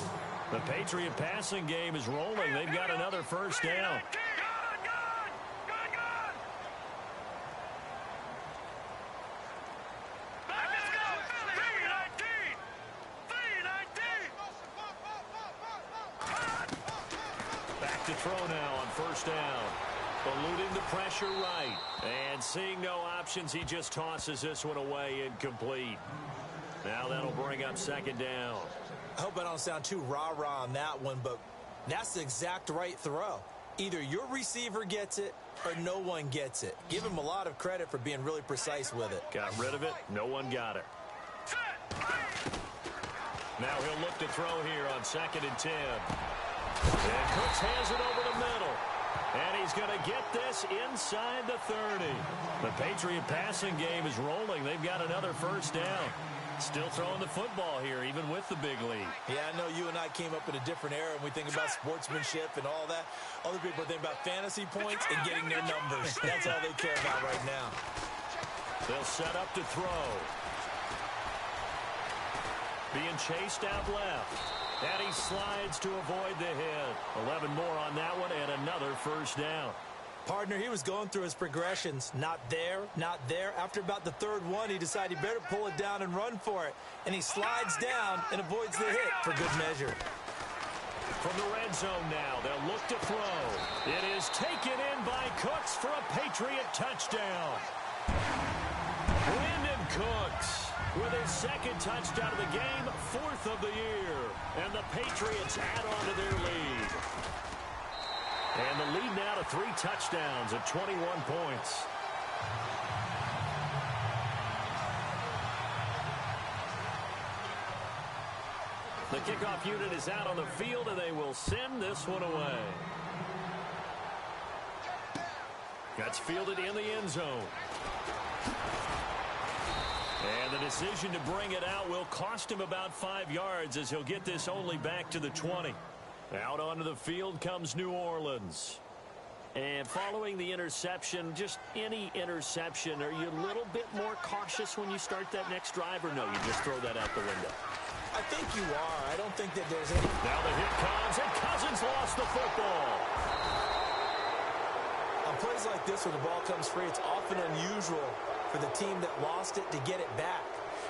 The Patriot passing game is rolling. They've got another first down. Back to throw now on first down. Eluding the pressure right. And seeing no options, he just tosses this one away incomplete. Now that'll bring up second down. I hope I don't sound too rah-rah on that one, but that's the exact right throw. Either your receiver gets it or no one gets it. Give him a lot of credit for being really precise with it. Got rid of it. No one got it. Now he'll look to throw here on 2nd and 10. And Cooks has it over the middle. And he's going to get this inside the 30. The Patriot passing game is rolling. They've got another first down. Still throwing the football here, even with the big lead. Yeah, I know you and I came up in a different era, and we think about sportsmanship and all that. Other people think about fantasy points and getting their numbers. That's all they care about right now. They'll set up to throw. Being chased out left. And he slides to avoid the hit. 11 more on that one, and another first down. Partner, he was going through his progressions. Not there, not there. After about the third one, he decided he better pull it down and run for it. And he slides down and avoids the hit for good measure. From the red zone now, they'll look to throw. It is taken in by Cooks for a Patriot touchdown. Brandon Cooks with his second touchdown of the game, 4th of the year. And the Patriots add on to their lead. And the lead now to 3 touchdowns at 21 points. The kickoff unit is out on the field, and they will send this one away. That's fielded in the end zone. And the decision to bring it out will cost him about 5 yards as he'll get this only back to the 20. Out onto the field comes New Orleans. And following the interception, just any interception, are you a little bit more cautious when you start that next drive, or no, you just throw that out the window? I think you are. I don't think that there's any... Now the hit comes, and Cousins lost the football. On plays like this where the ball comes free, it's often unusual for the team that lost it to get it back.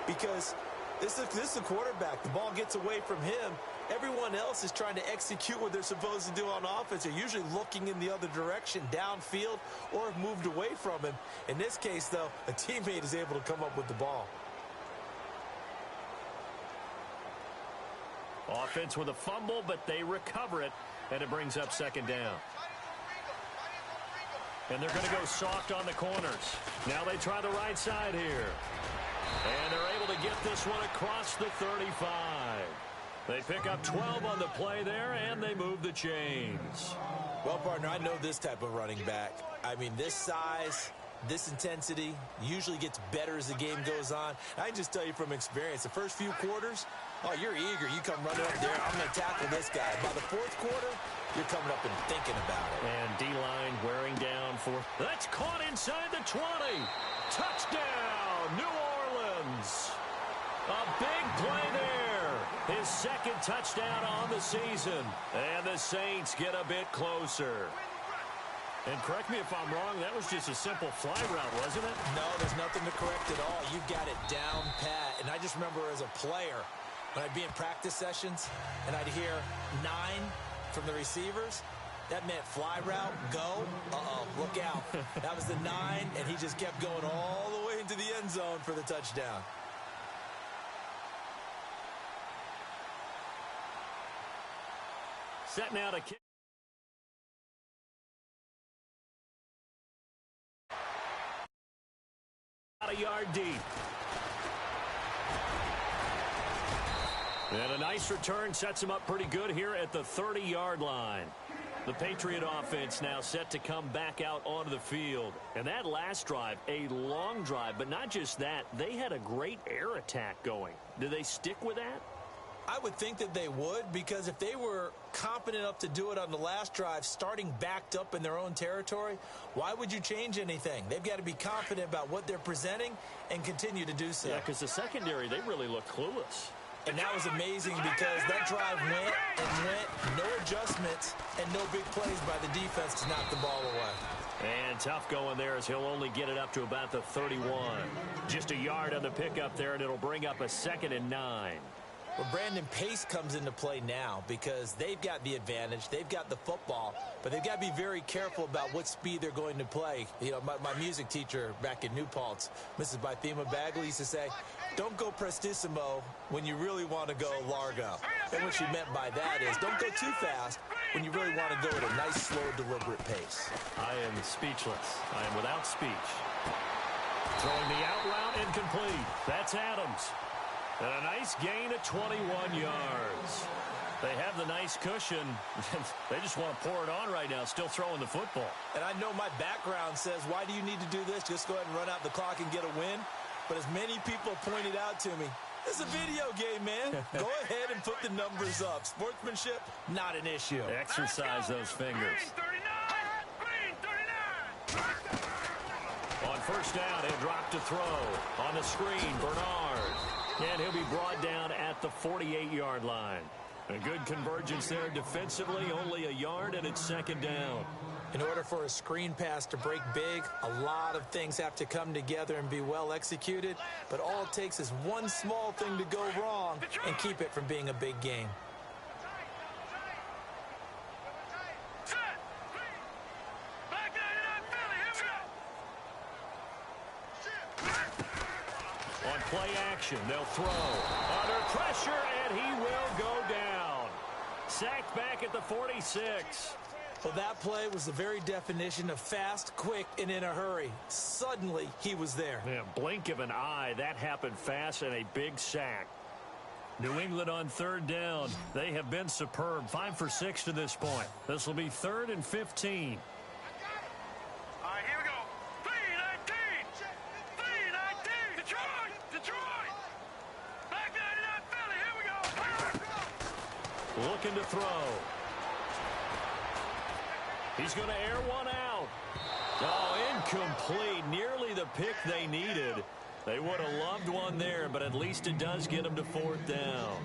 Because this is a quarterback. The ball gets away from him. Everyone else is trying to execute what they're supposed to do on offense. They're usually looking in the other direction, downfield, or have moved away from him. In this case, though, a teammate is able to come up with the ball. Offense with a fumble, but they recover it, and it brings up second down. And they're going to go soft on the corners. Now they try the right side here. And they're able to get this one across the 35. They pick up 12 on the play there, and they move the chains. Well, partner, I know this type of running back. I mean, this size, this intensity usually gets better as the game goes on. I can just tell you from experience, the first few quarters, oh, you're eager. You come running up there. I'm going to tackle this guy. By the fourth quarter, you're coming up and thinking about it. And D-line wearing down for... That's caught inside the 20. Touchdown, New Orleans. A big play there. His second touchdown on the season. And the Saints get a bit closer. And correct me if I'm wrong, that was just a simple fly route, wasn't it? No, there's nothing to correct at all. You've got it down pat. And I just remember as a player, when I'd be in practice sessions and I'd hear 9 from the receivers, that meant fly route, go, look out. That was the 9, and he just kept going all the way into the end zone for the touchdown. Set now to kick. About a yard deep. And a nice return sets him up pretty good here at the 30-yard line. The Patriot offense now set to come back out onto the field. And that last drive, a long drive, but not just that. They had a great air attack going. Do they stick with that? I would think that they would, because if they were confident enough to do it on the last drive, starting backed up in their own territory, why would you change anything? They've got to be confident about what they're presenting and continue to do so. Yeah, because the secondary, they really look clueless. And that was amazing because that drive went and went, no adjustments, and no big plays by the defense to knock the ball away. And tough going there as he'll only get it up to about the 31. Just a yard on the pickup there, and it'll bring up a 2nd and 9. Well, Brandon, pace comes into play now because they've got the advantage. They've got the football, but they've got to be very careful about what speed they're going to play. You know, my music teacher back in New Paltz, Mrs. Bythema Bagley, used to say, don't go prestissimo when you really want to go largo. And what she meant by that is don't go too fast when you really want to go at a nice, slow, deliberate pace. I am speechless. I am without speech. Throwing the out route incomplete. That's Adams. And a nice gain of 21 yards. They have the nice cushion. They just want to pour it on right now, still throwing the football. And I know my background says, why do you need to do this? Just go ahead and run out the clock and get a win. But as many people pointed out to me, it's a video game, man. Go ahead and put the numbers up. Sportsmanship, not an issue. Exercise those fingers. On first down, he'll drop to throw. On the screen, Bernard. And he'll be brought down at the 48-yard line. A good convergence there defensively, only a yard, and it's 2nd down. In order for a screen pass to break big, a lot of things have to come together and be well executed. But all it takes is one small thing to go wrong and keep it from being a big game. On play action, they'll throw. Under pressure, and he will go down. Sacked back at the 46. Well, that play was the very definition of fast, quick, and in a hurry. Suddenly, he was there. Yeah, blink of an eye. That happened fast and a big sack. New England on 3rd down. They have been superb. 5 for 6 to this point. This will be 3rd and 15. All right, here we go. 3-19. 3-19. Detroit. Back 99 Philly. Here we go. Looking to throw. He's going to air one out. Oh, incomplete. Nearly the pick they needed. They would have loved one there, but at least it does get them to 4th down.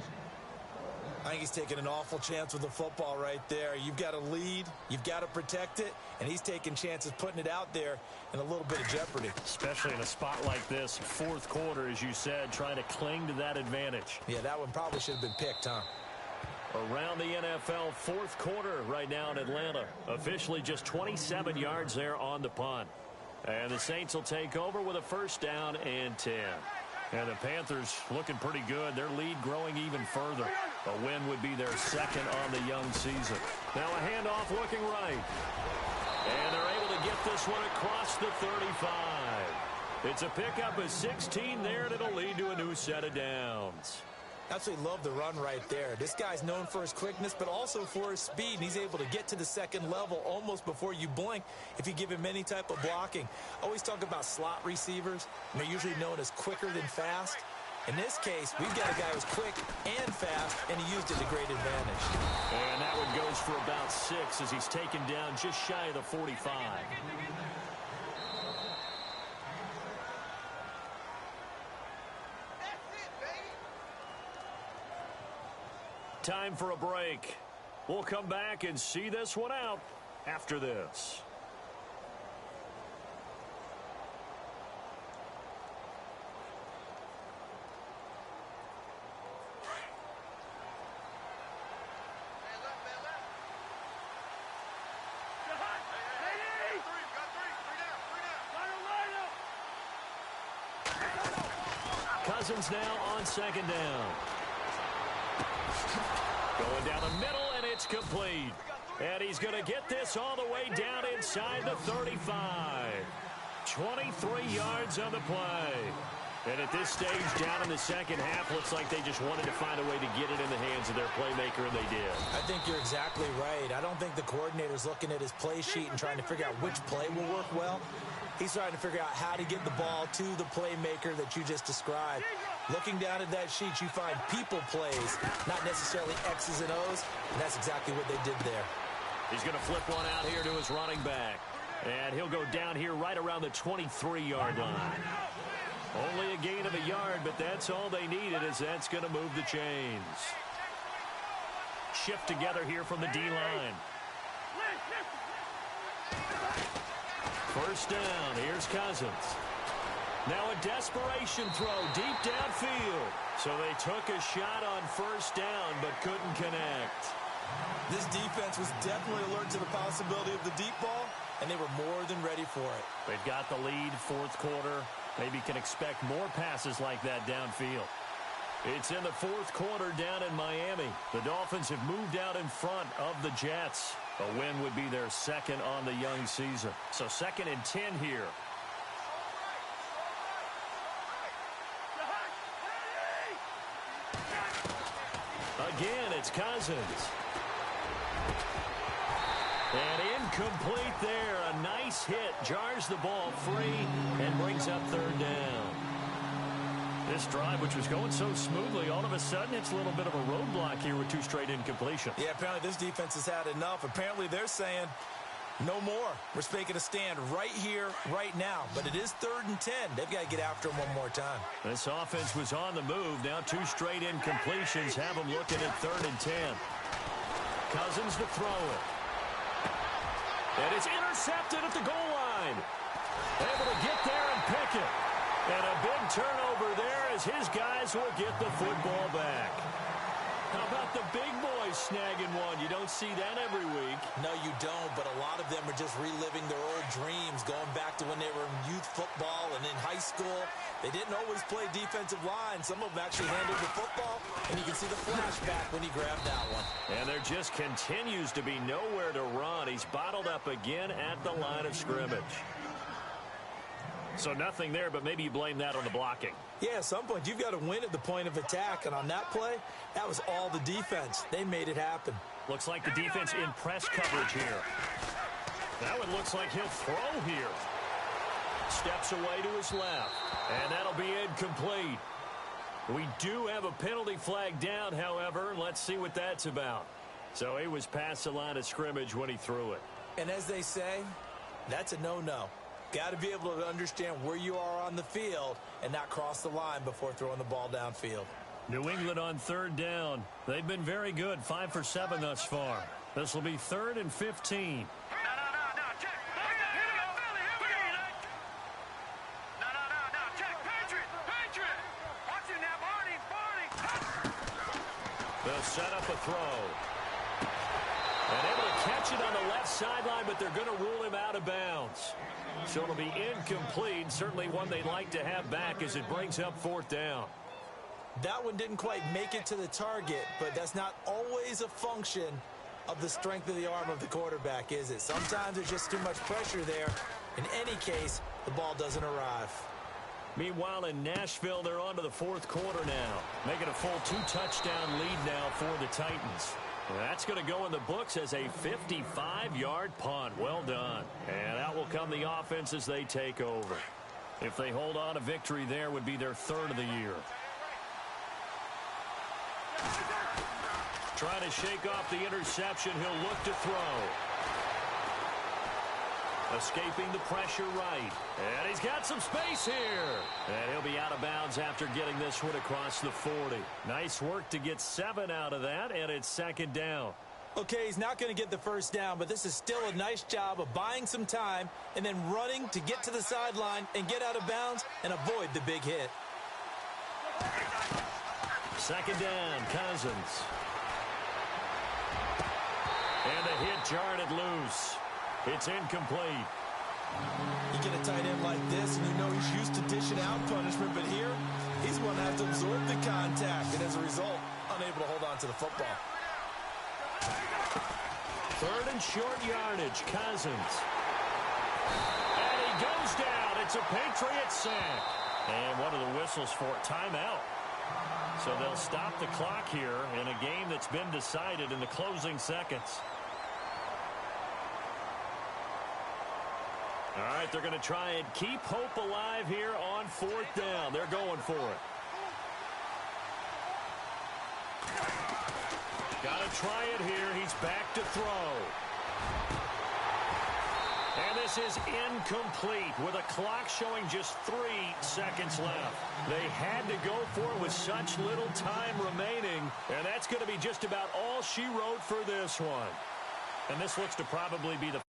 I think he's taking an awful chance with the football right there. You've got to lead, you've got to protect it, and he's taking chances putting it out there in a little bit of jeopardy. Especially in a spot like this, 4th quarter, as you said, trying to cling to that advantage. Yeah, that one probably should have been picked, huh? Around the NFL, 4th quarter right now in Atlanta. Officially just 27 yards there on the punt. And the Saints will take over with a 1st down and 10. And the Panthers looking pretty good. Their lead growing even further. A win would be their 2nd on the young season. Now a handoff looking right. And they're able to get this one across the 35. It's a pickup of 16 there, and it'll lead to a new set of downs. Absolutely love the run right there. This guy's known for his quickness, but also for his speed. And he's able to get to the 2nd level almost before you blink if you give him any type of blocking. I always talk about slot receivers, and they're usually known as quicker than fast. In this case, we've got a guy who's quick and fast, and he used it to great advantage. And that one goes for about 6 as he's taken down just shy of the 45. Time for a break. We'll come back and see this one out after this. Cousins now on 2nd down. Going down the middle, and it's complete. And he's going to get this all the way down inside the 35. 23 yards on the play. And at this stage, down in the 2nd half, looks like they just wanted to find a way to get it in the hands of their playmaker, and they did. I think you're exactly right. I don't think the coordinator's looking at his play sheet and trying to figure out which play will work well. He's trying to figure out how to get the ball to the playmaker that you just described. Looking down at that sheet, you find people plays, not necessarily X's and O's, and that's exactly what they did there. He's going to flip one out here to his running back. And he'll go down here right around the 23-yard line. Only a gain of a yard, but that's all they needed, as that's going to move the chains. Shift together here from the D-line. First down. Here's Cousins. Now a desperation throw deep downfield. So they took a shot on first down, but couldn't connect. This defense was definitely alert to the possibility of the deep ball, and they were more than ready for it. They've got the lead, fourth quarter. Maybe can expect more passes like that downfield. It's in the fourth quarter down in Miami. The Dolphins have moved out in front of the Jets. A win would be their second on the young season. So 2nd and 10 here. Again, it's Cousins. And incomplete there. A nice hit. Jars the ball free and brings up third down. This drive, which was going so smoothly, all of a sudden it's a little bit of a roadblock here with 2 straight incompletions. Yeah, apparently this defense has had enough. Apparently they're saying no more. We're making a stand right here, right now. But it is 3rd and 10. They've got to get after him one more time. This offense was on the move. Now 2 straight incompletions have them looking at 3rd and 10. Cousins to throw it. And it's intercepted at the goal line. Able to get there and pick it. And a big turnover there as his guys will get the football back. How about the big boys snagging one? You don't see that every week. No, you don't, but a lot of them are just reliving their old dreams, going back to when they were in youth football and in high school. They didn't always play defensive line. Some of them actually handled the football, and you can see the flashback when he grabbed that one. And there just continues to be nowhere to run. He's bottled up again at the line of scrimmage. So nothing there, but maybe you blame that on the blocking. Yeah, at some point, you've got to win at the point of attack. And on that play, that was all the defense. They made it happen. Looks like the defense in press coverage here. That one looks like he'll throw here. Steps away to his left. And that'll be incomplete. We do have a penalty flag down, however. Let's see what that's about. So he was past the line of scrimmage when he threw it. And as they say, that's a no-no. Got to be able to understand where you are on the field and not cross the line before throwing the ball downfield. New England on 3rd down. They've been very good, 5 for 7 thus far. This will be 3rd and 15. They'll set up a throw. And able to catch it on the left sideline, but they're going to rule him out of bounds. So it'll be incomplete. Certainly one they'd like to have back as it brings up 4th down. That one didn't quite make it to the target, but that's not always a function of the strength of the arm of the quarterback, is it? Sometimes there's just too much pressure there. In any case, the ball doesn't arrive. Meanwhile, in Nashville, they're on to the 4th quarter now, making a full 2-touchdown lead now for the Titans. That's going to go in the books as a 55-yard punt. Well done. And out will come the offense as they take over. If they hold on, a victory there would be their 3rd of the year. Trying to shake off the interception. He'll look to throw. Escaping the pressure right. And he's got some space here. And he'll be out of bounds after getting this one across the 40. Nice work to get 7 out of that, and it's 2nd down. Okay, he's not going to get the first down, but this is still a nice job of buying some time and then running to get to the sideline and get out of bounds and avoid the big hit. 2nd down, Cousins. And the hit jarred it loose. It's incomplete. You get a tight end like this, and you know he's used to dishing out punishment, but here, he's going to have to absorb the contact, and as a result, unable to hold on to the football. 3rd and short yardage, Cousins. And he goes down. It's a Patriot sack. And what are the whistles for? Timeout. So they'll stop the clock here in a game that's been decided in the closing seconds. All right, they're going to try and keep hope alive here on 4th down. They're going for it. Got to try it here. He's back to throw. And this pass is incomplete with a clock showing just 3 seconds left. They had to go for it with such little time remaining, and that's going to be just about all she wrote for this one. And this looks to probably be the